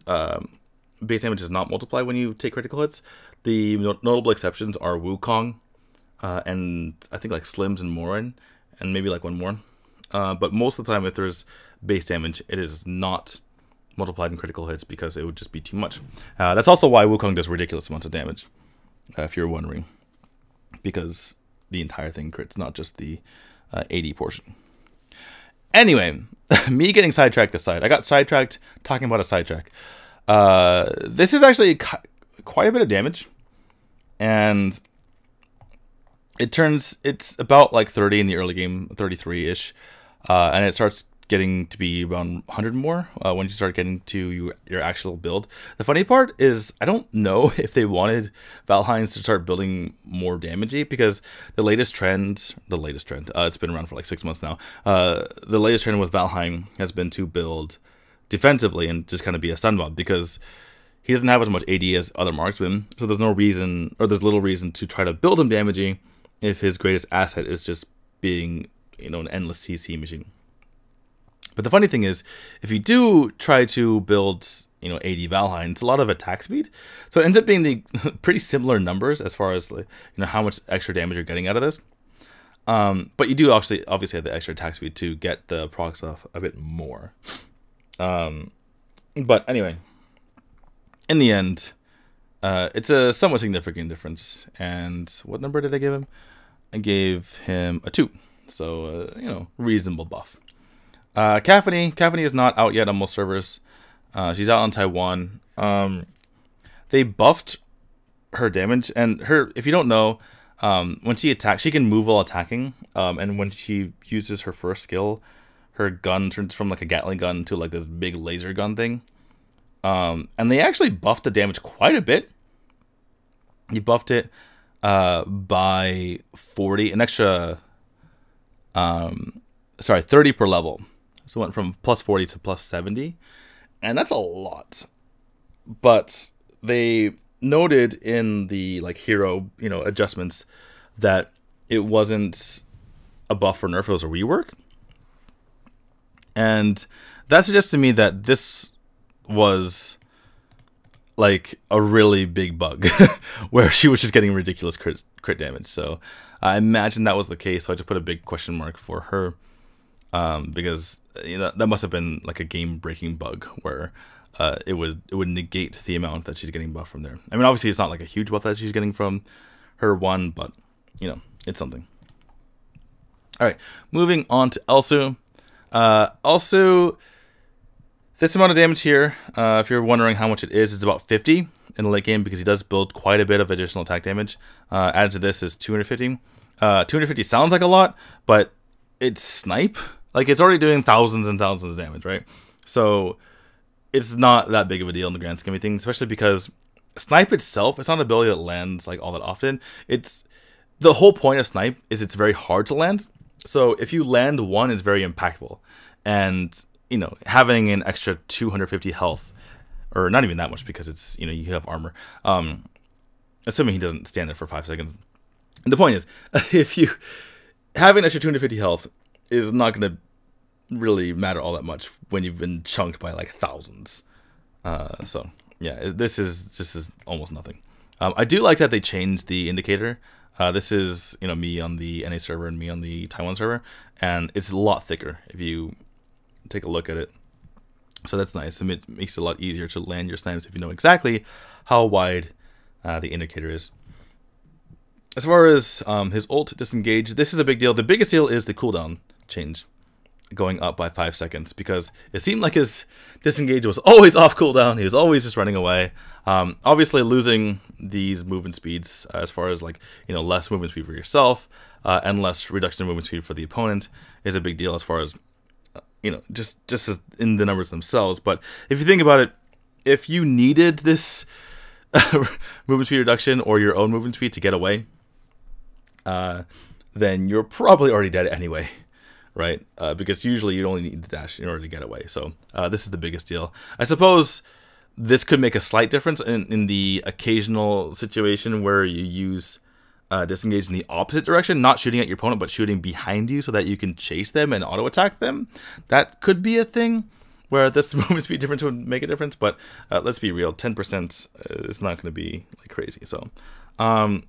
base damage is not multiplied when you take critical hits. The notable exceptions are Wukong, and I think like Slims and Morin, and maybe like one more. But most of the time, if there's base damage, it is not multiplied in critical hits because it would just be too much. That's also why Wukong does ridiculous amounts of damage, if you're wondering, because the entire thing crits, not just the AD portion. Anyway, me getting sidetracked aside, I got sidetracked talking about a sidetrack. This is actually quite a bit of damage, and it's about like 30 in the early game, 33-ish, and it starts getting to be around 100 more when you start getting to your actual build. The funny part is I don't know if they wanted Valheim to start building more damagey, because the latest trend, it's been around for like 6 months now, the latest trend with Valheim has been to build defensively and just kind of be a stun mob, because he doesn't have as much AD as other marksmen, so there's no reason, or there's little reason to try to build him damagey if his greatest asset is just being, an endless CC machine. But the funny thing is, if you do try to build 80 Valheim, it's a lot of attack speed. So it ends up being the pretty similar numbers as far as how much extra damage you're getting out of this. But you do obviously have the extra attack speed to get the procs off a bit more. But anyway, in the end, it's a somewhat significant difference. And what number did I give him? I gave him a 2. So, reasonable buff. Caphany is not out yet on most servers. She's out on Taiwan. They buffed her damage, and if you don't know, when she attacks, she can move while attacking. And when she uses her first skill, her gun turns from like a Gatling gun to like this big laser gun thing. And they actually buffed the damage quite a bit. They buffed it by 40, an extra 30 per level. So it went from plus 40 to plus 70. And that's a lot. But they noted in the hero, adjustments that it wasn't a buff for nerf, it was a rework. And that suggests to me that this was like a really big bug where she was just getting ridiculous crit damage. So I imagine that was the case. So I just put a big question mark for her, because that must have been like a game-breaking bug where it would negate the amount that she's getting buff from there. I mean, obviously it's not like a huge buff that she's getting from her one, but it's something. All right, moving on to Elsu. Also, this amount of damage here, if you're wondering how much it is, it's about 50 in the late game because he does build quite a bit of additional attack damage. Added to this is 250. 250 sounds like a lot, but it's snipe. Like, it's already doing thousands and thousands of damage, right? So it's not that big of a deal in the grand scheme of things, especially because snipe itself, it's not an ability that lands like all that often. It's the whole point of snipe is it's very hard to land. So if you land one, it's very impactful. And having an extra 250 health, or not even that much because it's you have armor. Assuming he doesn't stand there for 5 seconds. And the point is, if you having an extra 250 health is not going to really matter all that much when you've been chunked by like thousands. So yeah, this is almost nothing. I do like that they changed the indicator. This is me on the NA server and me on the Taiwan server, and it's a lot thicker if you take a look at it. So that's nice. It makes it a lot easier to land your snipes if you know exactly how wide the indicator is. As far as his ult disengage, this is a big deal. The biggest deal is the cooldown change going up by 5 seconds, because it seemed like his disengage was always off cooldown. He was always just running away. Obviously losing these movement speeds, as far as less movement speed for yourself and less reduction in movement speed for the opponent, is a big deal as far as just as in the numbers themselves. But if you think about it, if you needed this movement speed reduction or your own movement speed to get away, then you're probably already dead anyway, right? Because usually you only need the dash in order to get away. So this is the biggest deal. I suppose this could make a slight difference in the occasional situation where you use disengage in the opposite direction, not shooting at your opponent, but shooting behind you so that you can chase them and auto attack them. That could be a thing where this movement speed difference would make a difference. But let's be real, 10% is not going to be like crazy. So, all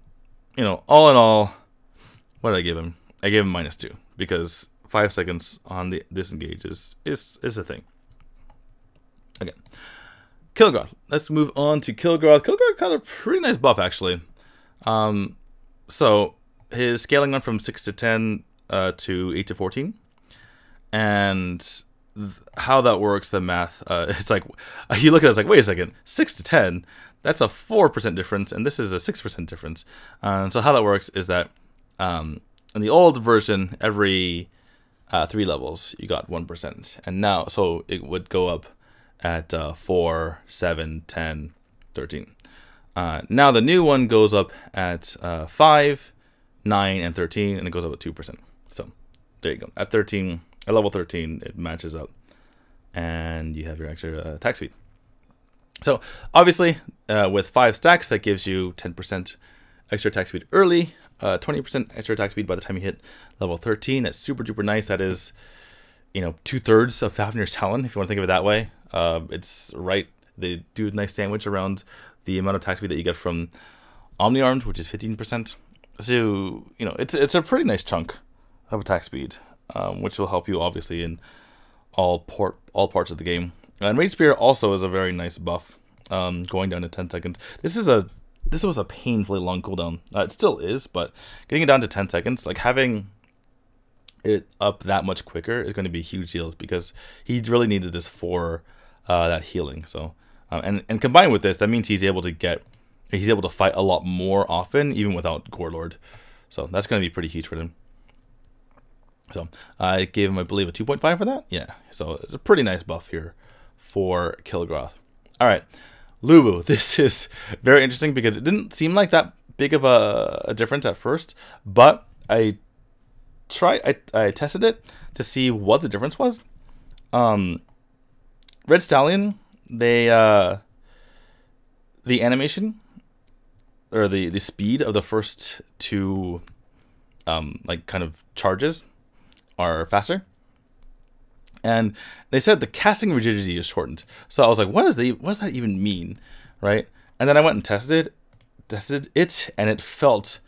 in all, what did I give him? I gave him -2 because 5 seconds on the disengage is a thing. Okay, Kil'Groth. Let's move on to Kil'Groth. Kil'Groth got a pretty nice buff actually. So his scaling went from 6 to 10 to 8 to 14, and how that works, the math, it's like you look at it, it's like, wait a second, 6 to 10, that's a 4% difference, and this is a 6% difference. So how that works is that in the old version, every 3 levels you got 1%, and now so it would go up at 4, 7, 10, 13. Now the new one goes up at 5, 9, and 13, and it goes up at 2%. So there you go. At level 13, it matches up, and you have your extra attack speed. So obviously, with 5 stacks, that gives you 10% extra attack speed early, 20% extra attack speed by the time you hit level 13. That's super duper nice. That is, 2/3 of Fafnir's Talon, if you want to think of it that way. It's right they do a nice sandwich around the amount of attack speed that you get from Omni-Armed, which is 15%. So, you know, it's a pretty nice chunk of attack speed, which will help you obviously in all parts of the game. And Rage Spear also is a very nice buff, going down to 10 seconds. This was a painfully long cooldown. It still is, but getting it down to 10 seconds, like having it up that much quicker is going to be a huge deal, because he really needed this for that healing. So, and combined with this, that means he's able to fight a lot more often, even without Gorelord. So that's going to be pretty huge for him. So I gave him, I believe, a 2.5 for that. Yeah, so it's a pretty nice buff here for Kil'Groth. All right, Lu Bu. This is very interesting because it didn't seem like that big of a difference at first, but I tested it to see what the difference was. Red Stallion, the animation or the speed of the first two like kind of charges are faster, and they said the casting rigidity is shortened. So I was like, what does that even mean, right? And then I went and tested it, and it felt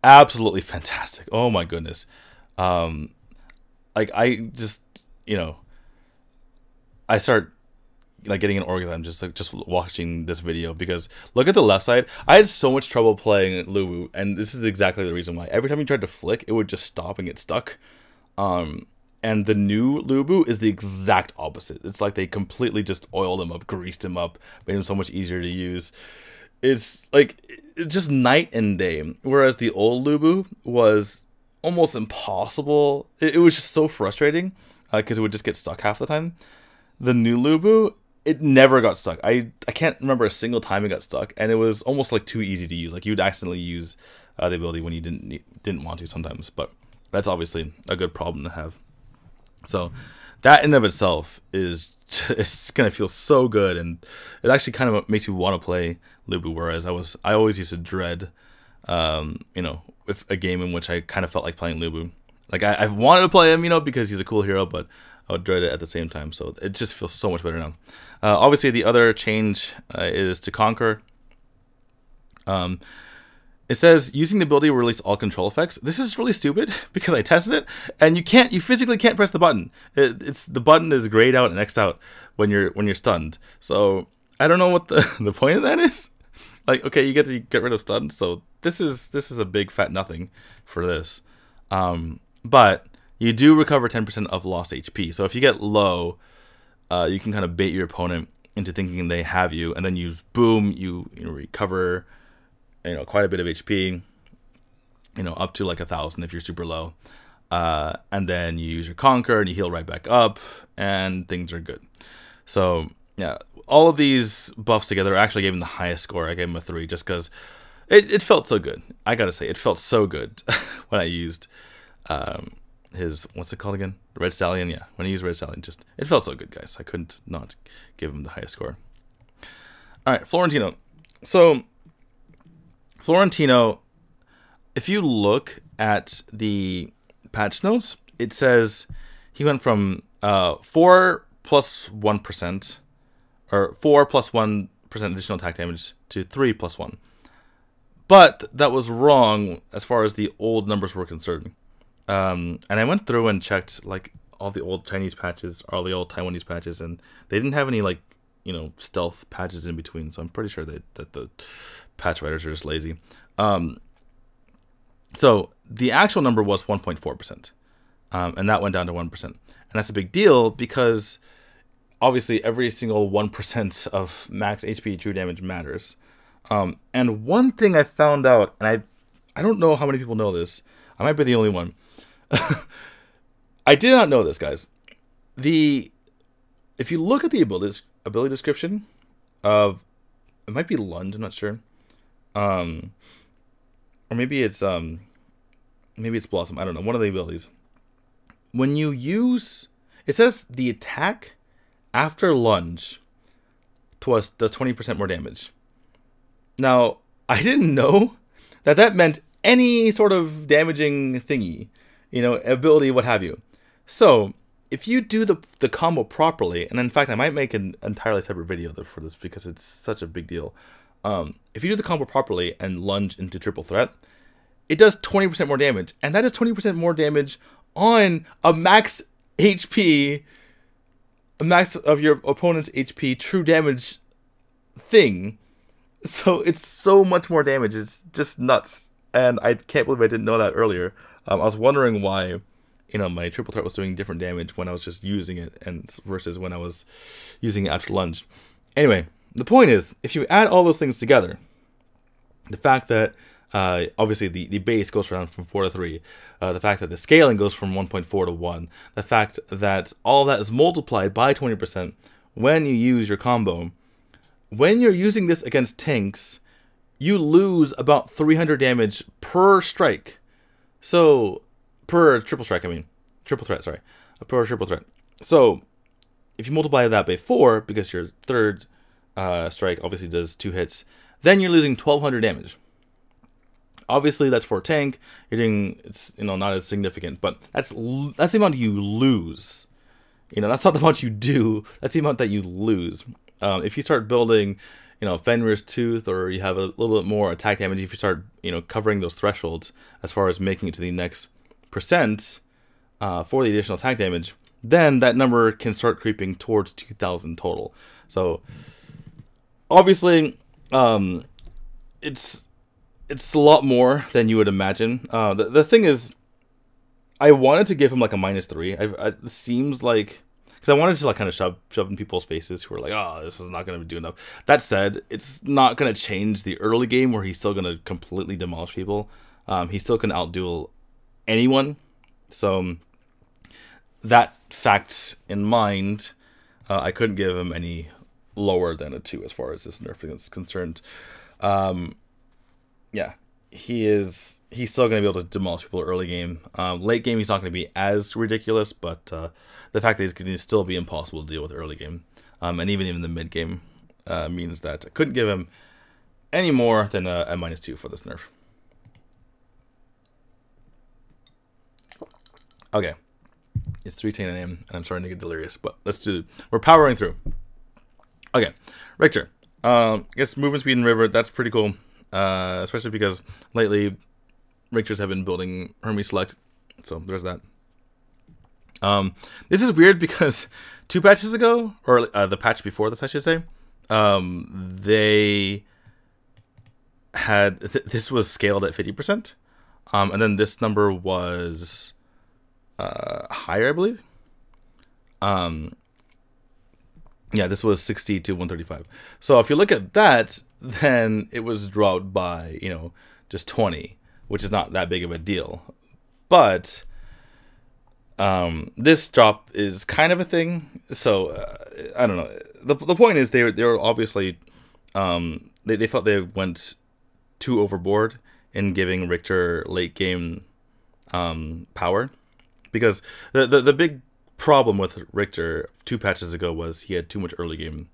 absolutely fantastic. Oh my goodness. Like I just, you know, I start like getting an orgasm just watching this video, because look at the left side. I had so much trouble playing Lu Bu, and this is exactly the reason why. Every time you tried to flick, it would just stop and get stuck. And the new Lu Bu is the exact opposite. It's like they completely just oiled him up, greased him up, made him so much easier to use. It's like it's just night and day. Whereas the old Lu Bu was almost impossible. It was just so frustrating because it would just get stuck half the time. The new Lu Bu, it never got stuck. I can't remember a single time it got stuck, and it was almost like too easy to use. Like you would accidentally use the ability when you didn't want to sometimes. But that's obviously a good problem to have. So that in of itself is it's gonna feel so good, and it actually kind of makes me want to play Lu Bu. Whereas I always used to dread, you know, with a game in which I kind of felt like playing Lu Bu. Like I've wanted to play him, you know, because he's a cool hero, but I would dread it at the same time. So it just feels so much better now. Obviously, the other change is to Conquer. It says using the ability will release all control effects. This is really stupid because I tested it, and you physically can't press the button. The button is grayed out and X'd out when you're stunned. So I don't know what the point of that is. Like, okay, you get to get rid of stun, so this is a big fat nothing for this. But you do recover 10% of lost HP. So if you get low, you can kind of bait your opponent into thinking they have you, and then you recover, you know, quite a bit of HP, you know, up to like 1,000 if you're super low. And then you use your Conquer and you heal right back up, and things are good. So yeah, all of these buffs together actually gave him the highest score. I gave him a 3 just because it felt so good. I gotta say, it felt so good when I used his, what's it called again? Red Stallion, yeah. When I used Red Stallion, it felt so good, guys. I couldn't not give him the highest score. All right, Florentino. So Florentino, if you look at the patch notes, it says he went from 4 plus 1%, or 4 plus 1% additional attack damage to 3 plus 1. But that was wrong as far as the old numbers were concerned. And I went through and checked like all the old Chinese patches, all the old Taiwanese patches, and they didn't have any like, you know, stealth patches in between. So I'm pretty sure that the patch writers are just lazy. So the actual number was 1.4%, and that went down to 1%. And that's a big deal because obviously every single 1% of max HP true damage matters. And one thing I found out, and I don't know how many people know this. I might be the only one. I did not know this, guys. If you look at the ability description of, it might be Lunge, I'm not sure. Or maybe it's Blossom, I don't know, one of the abilities. When you use, it says the attack after Lunge does 20% more damage. Now, I didn't know that meant any sort of damaging thingy, you know, ability, what have you. So if you do the combo properly, and in fact, I might make an entirely separate video for this because it's such a big deal. If you do the combo properly and lunge into triple threat, it does 20% more damage, and that is 20% more damage on a max HP, a max of your opponent's HP true damage thing. So it's so much more damage. It's just nuts, and I can't believe I didn't know that earlier. I was wondering why, my triple threat was doing different damage when I was just using it and versus when I was using it after lunge. Anyway, the point is, if you add all those things together, the fact that obviously the base goes from 4 to 3, the fact that the scaling goes from 1.4 to 1, the fact that all that is multiplied by 20% when you use your combo, when you're using this against tanks, you lose about 300 damage per strike. So, per triple strike, triple threat, sorry. Per triple threat. So, if you multiply that by 4, because your third strike obviously does 2 hits, then you're losing 1200 damage. Obviously, that's for a tank. You're doing, it's not as significant, but that's the amount you lose. That's not the amount you do. That's the amount that you lose. If you start building, Fenrir's Tooth, or you have a little bit more attack damage, if you start, covering those thresholds as far as making it to the next percent for the additional attack damage, then that number can start creeping towards 2000 total. So, obviously, it's a lot more than you would imagine. The thing is, I wanted to give him like a -3. It seems like, because I wanted to like kind of shove in people's faces who were like, oh, this is not going to do enough. That said, it's not going to change the early game where he's still going to completely demolish people. He still can outduel anyone. So that fact in mind, I couldn't give him any lower than a 2 as far as this nerf is concerned. Yeah, he's still going to be able to demolish people early game. Late game, he's not going to be as ridiculous, but the fact that he's going to still be impossible to deal with early game, and even the mid game, means that I couldn't give him any more than a -2 for this nerf. Okay, it's 3:10 a.m. and I'm starting to get delirious, but we're powering through. Okay, Richter. Guess movement speed in river, that's pretty cool. Especially because lately Richters have been building Hermes Select, so there's that. This is weird because 2 patches ago, or the patch before this, I should say, they had this was scaled at 50%, and then this number was higher, I believe. Yeah, this was 60 to 135. So if you look at that, then it was dropped by, just 20, which is not that big of a deal. But this drop is kind of a thing. So I don't know. The point is they were obviously they felt they went too overboard in giving Richter late game power, because the big problem with Richter 2 patches ago was he had too much early game.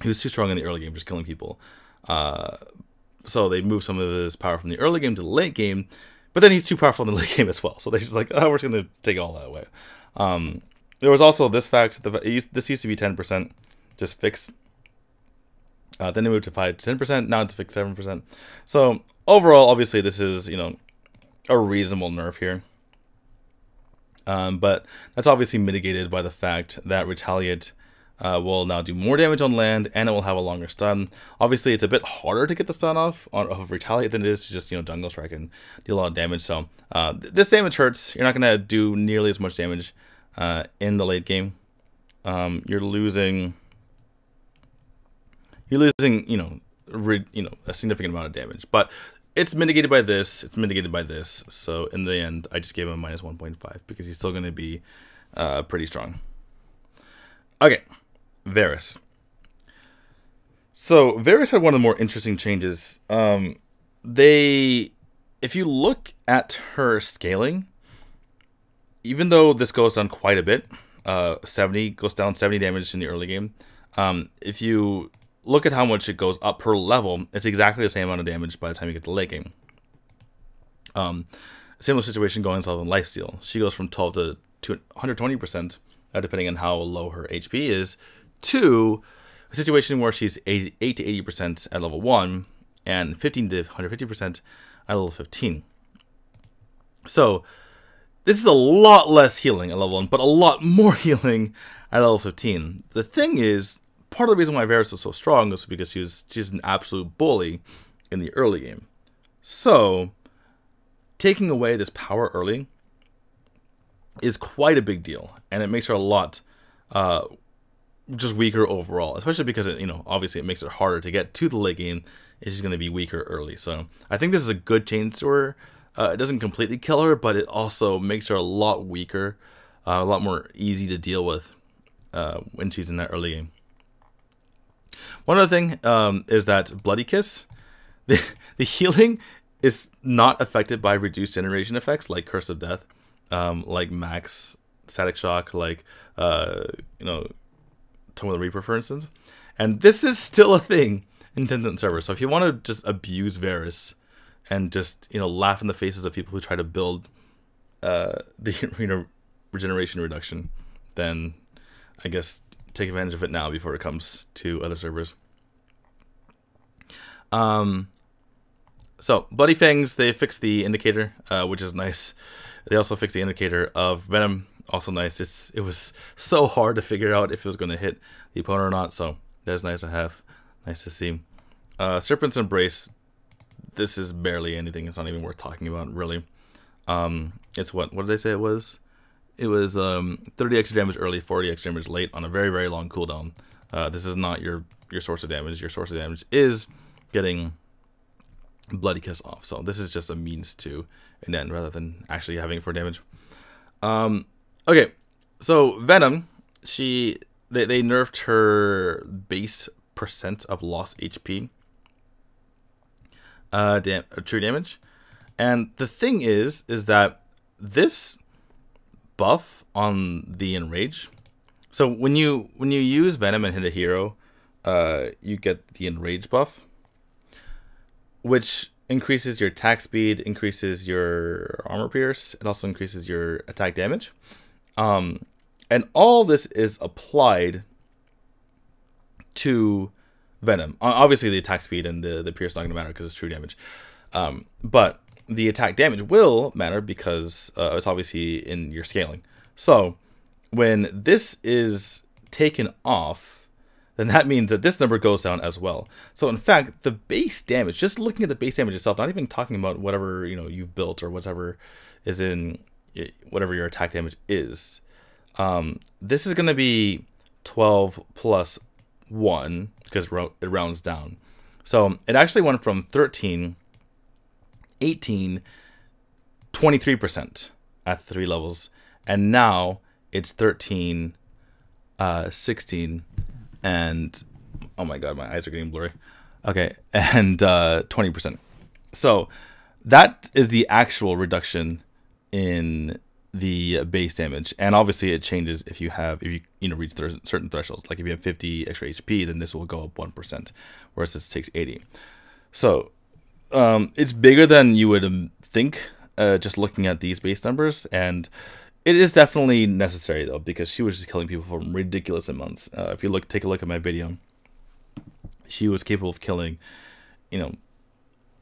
He was too strong in the early game, just killing people. So they moved some of his power from the early game to the late game, but then he's too powerful in the late game as well. So they're just like, oh, we're just going to take all that away. There was also this fact, this used to be 10%, just fixed. Then they moved to 5 to 10%, now it's fixed 7%. So overall, obviously, this is, a reasonable nerf here. But that's obviously mitigated by the fact that Retaliate will now do more damage on land, and it will have a longer stun. Obviously, it's a bit harder to get the stun off of Retaliate than it is to just, Jungle Strike and deal a lot of damage. So this damage hurts. You're not going to do nearly as much damage in the late game. You're losing, a significant amount of damage. But it's mitigated by this. It's mitigated by this. So in the end, I just gave him a -1.5 because he's still going to be pretty strong. Okay, Varus. So Varus had one of the more interesting changes. If you look at her scaling, even though this goes down quite a bit, 70 goes down 70 damage in the early game. If you look at how much it goes up per level, it's exactly the same amount of damage by the time you get to late game. Similar situation going on in Lifesteal. She goes from 12 to 120%, depending on how low her HP is, to a situation where she's 8 to 80% at level 1 and 15 to 150% at level 15. So this is a lot less healing at level 1, but a lot more healing at level 15. The thing is, part of the reason why Varus was so strong was because she's an absolute bully in the early game. So taking away this power early is quite a big deal, and it makes her a lot just weaker overall, especially because it, obviously it makes it harder to get to the late game if she's going to be weaker early. So I think this is a good change to her. It doesn't completely kill her, but it also makes her a lot weaker, a lot more easy to deal with when she's in that early game. One other thing is that Bloody Kiss, the healing is not affected by reduced generation effects like Curse of Death, like Max Static Shock, like Tome of the Reaper, for instance. And this is still a thing in Tencent servers. So if you want to just abuse and just laugh in the faces of people who try to build the arena regeneration reduction, then I guess take advantage of it now before it comes to other servers. So Bloody Fangs, they fixed the indicator, which is nice. They also fixed the indicator of Venom, also nice. It was so hard to figure out if it was going to hit the opponent or not, so that's nice to have, nice to see. Serpent's Embrace, this is barely anything. It's not even worth talking about, really. It's what did they say it was? It was 30 extra damage early, 40 extra damage late on a very, very long cooldown. This is not your source of damage. Your source of damage is getting Bloody Kiss off. So this is just a means to an end rather than actually having it for damage. Okay, so Venom, they nerfed her base percent of lost HP, true damage, and the thing is that this buff on the Enrage. So when you use Venom and hit a hero, you get the Enrage buff, which increases your attack speed, increases your armor pierce. It also increases your attack damage. And all this is applied to Venom. Obviously, the attack speed and the pierce not going to matter because it's true damage. But the attack damage will matter because it's obviously in your scaling. So when this is taken off, then that means that this number goes down as well. So in fact, the base damage, just looking at the base damage itself, not even talking about whatever you've built or whatever is in whatever your attack damage is, this is going to be 12 plus 1 because it rounds down. So it actually went from 13, 18, 23% at 3 levels, and now it's 13, 16, and oh my god, my eyes are getting blurry. Okay, and 20%. So that is the actual reduction in the base damage, and obviously it changes if you reach certain thresholds. Like if you have 50 extra HP, then this will go up 1%, whereas this takes 80. So it's bigger than you would think just looking at these base numbers, and it is definitely necessary though, because she was just killing people for ridiculous amounts. If you take a look at my video, she was capable of killing,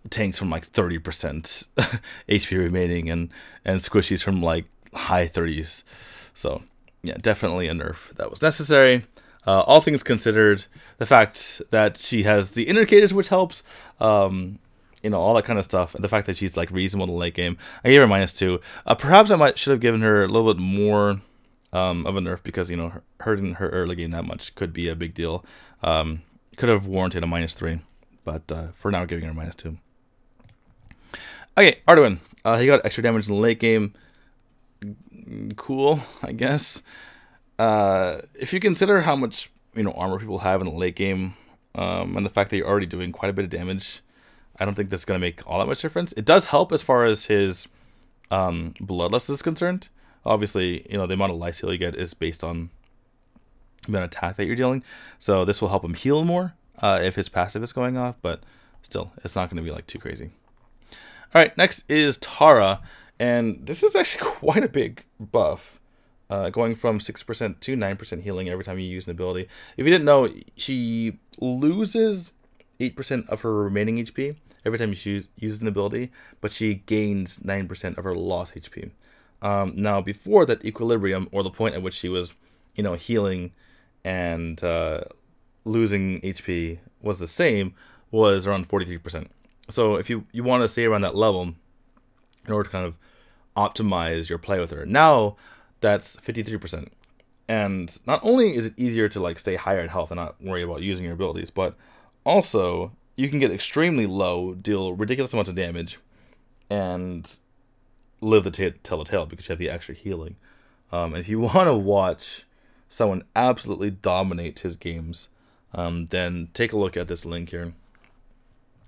tanks from like 30% HP remaining, and squishies from like high 30s. So yeah, definitely a nerf that was necessary. All things considered, the fact that she has the indicators, which helps, all that kind of stuff, and the fact that she's like reasonable in the late game, I gave her -2. Perhaps I should have given her a little bit more of a nerf, because hurting her early game that much could be a big deal. Could have warranted a -3, but for now, giving her a -2. Okay, Arduin. He got extra damage in the late game. Cool, I guess. If you consider how much armor people have in the late game, and the fact that you're already doing quite a bit of damage, I don't think this is going to make all that much difference. It does help as far as his Bloodlust is concerned. Obviously, the amount of life steal you get is based on the amount of attack that you're dealing. So this will help him heal more if his passive is going off, but still, it's not going to be like too crazy. All right, next is Tara, and this is actually quite a big buff. going from 6% to 9% healing every time you use an ability. If you didn't know, she loses 8% of her remaining HP every time she uses an ability, but she gains 9% of her lost HP. Now, before that equilibrium, or the point at which she was, healing and losing HP was the same, was around 43%. So if you want to stay around that level in order to kind of optimize your play with her, now that's 53%. And not only is it easier to like stay higher in health and not worry about using your abilities, but also you can get extremely low, deal ridiculous amounts of damage, and live the tell the tale because you have the extra healing. And if you want to watch someone absolutely dominate his games, then take a look at this link here,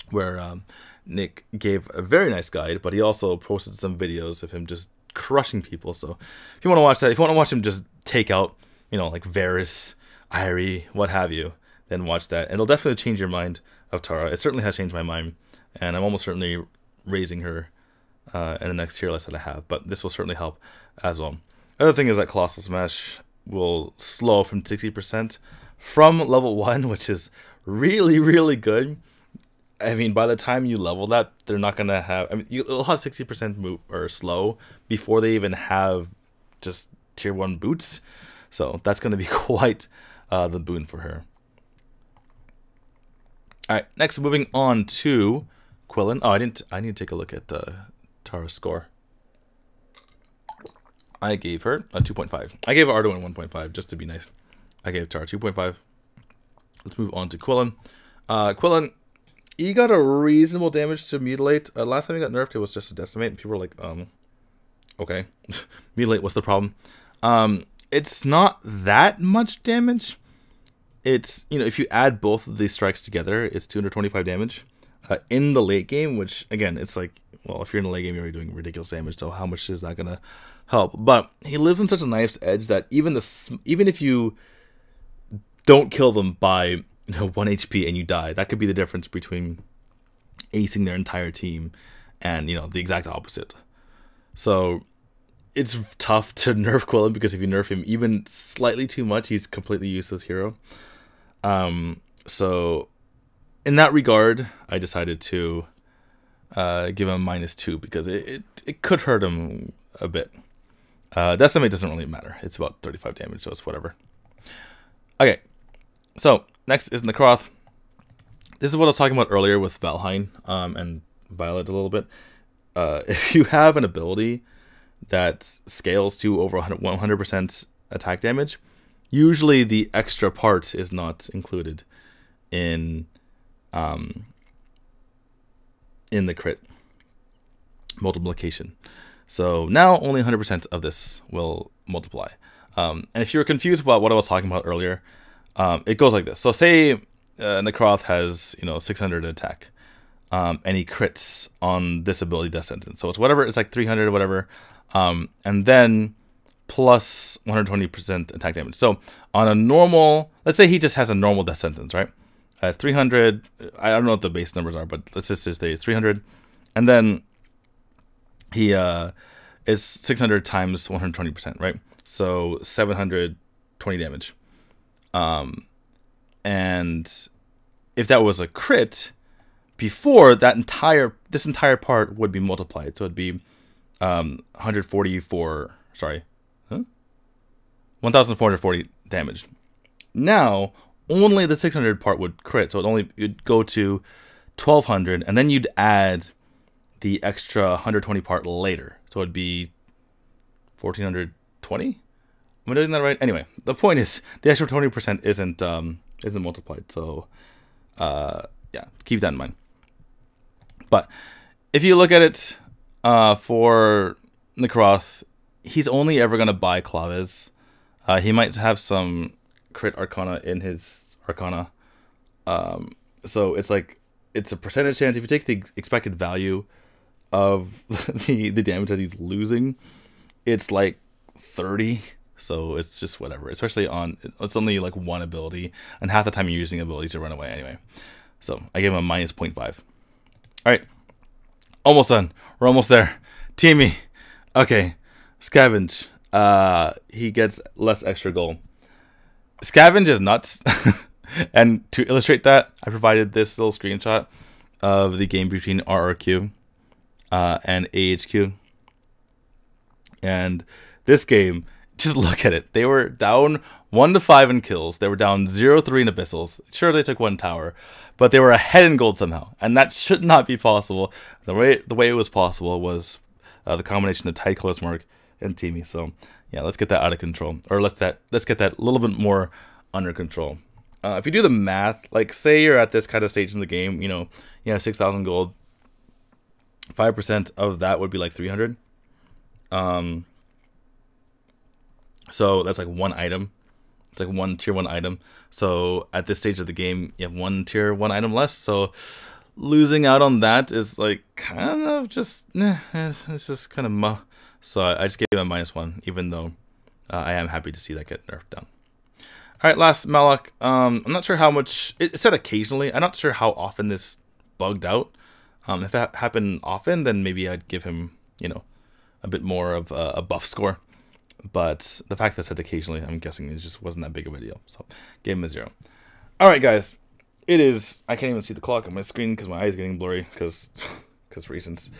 where Nick gave a very nice guide, but he also posted some videos of him just crushing people. So if you want to watch that, if you want to watch him just take out, like Varus, Irie, what have you, then watch that. And it'll definitely change your mind of Tara. It certainly has changed my mind, and I'm almost certainly raising her in the next tier list that I have, but this will certainly help as well. Other thing is that Colossal Smash will slow from 60% from level 1, which is really, really good. I mean, by the time you level that, they're not going to have... I mean, you'll have 60% move or slow before they even have just tier 1 boots. So that's going to be quite the boon for her. Alright, next moving on to Quillen. Oh, I need to take a look at Tara's score. I gave her a 2.5. I gave Arduin 1.5 just to be nice. I gave Tara 2.5. Let's move on to Quillen. Quillen, he got a reasonable damage to Mutilate. Last time he got nerfed, it was just a Decimate. And people were like, okay. Mutilate, what's the problem? It's not that much damage. It's, if you add both of these strikes together, it's 225 damage in the late game, which, again, it's like, well, if you're in the late game, you're already doing ridiculous damage, so how much is that going to help? But he lives on such a knife's edge that even if you don't kill them by 1 HP and you die, that could be the difference between acing their entire team and, the exact opposite. So it's tough to nerf Quillen, because if you nerf him even slightly too much, he's a completely useless hero. So in that regard, I decided to give him -2 because it could hurt him a bit. Decimate doesn't really matter. It's about 35 damage, so it's whatever. Okay, so next is Kil'Groth. This is what I was talking about earlier with Valheim and Violet a little bit. If you have an ability that scales to over 100% attack damage, usually the extra part is not included in the crit multiplication. So now only 100% of this will multiply. And if you're confused about what I was talking about earlier, it goes like this. So say Kil'Groth has 600 attack, and he crits on this ability Death Sentence. So it's whatever, it's like 300 or whatever, and then plus 120% attack damage. So on a normal, let's say he just has a normal Death Sentence, right? 300, I don't know what the base numbers are, but let's just say it's 300, and then he is 600 times 120%, right? So 720 damage. And if that was a crit, before that this entire part would be multiplied. So it'd be 1,440 damage. Now only the 600 part would crit, so it'd go to 1,200, and then you'd add the extra 120 part later, so it'd be 1,420. Am I doing that right? Anyway, the point is the extra 20% isn't multiplied, so yeah, keep that in mind. But if you look at it for Kil'Groth, he's only ever going to buy Claves. He might have some crit Arcana in his Arcana. So it's like, it's a percentage chance. If you take the expected value of the damage that he's losing, it's like 30. So it's just whatever, especially on, it's only like one ability, and half the time you're using abilities to run away anyway. So I gave him a minus 0.5. All right, almost done. We're almost there. Teamy. Okay, Scavenge. he gets less extra gold. Scavenge is nuts. And to illustrate that, I provided this little screenshot of the game between RRQ and AHQ. And this game, just look at it. They were down 1-5 in kills. They were down 0-3 in abyssals. Sure, they took 1 tower, but they were ahead in gold somehow, and that should not be possible. The way it was possible was the combination of tight close mark and teaming. So yeah, let's get that out of control, or let's get that a little bit more under control. If you do the math, like say you're at this kind of stage in the game, you have 6,000 gold. 5% of that would be like 300. So that's like 1 item. It's like 1 tier 1 item. So at this stage of the game, you have 1 tier 1 item less. So losing out on that is like kind of just, it's just kind of muh. So I just gave him a -1, even though I am happy to see that get nerfed down. All right, last Malak. I'm not sure how much, it said occasionally. I'm not sure how often this bugged out. If that happened often, then maybe I'd give him, a bit more of a buff score. But the fact that it said occasionally, I'm guessing it just wasn't that big of a deal. So gave him a 0. All right, guys. It is, I can't even see the clock on my screen because my eyes are getting blurry because reasons.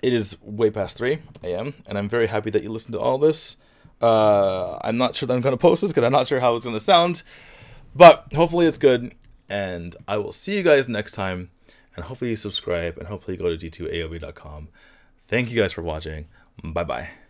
It is way past 3 a.m. and I'm very happy that you listened to all this. I'm not sure that I'm going to post this because I'm not sure how it's going to sound, but hopefully it's good, and I will see you guys next time, and hopefully you subscribe, and hopefully you go to DTwoAOV.com. Thank you guys for watching. Bye-bye.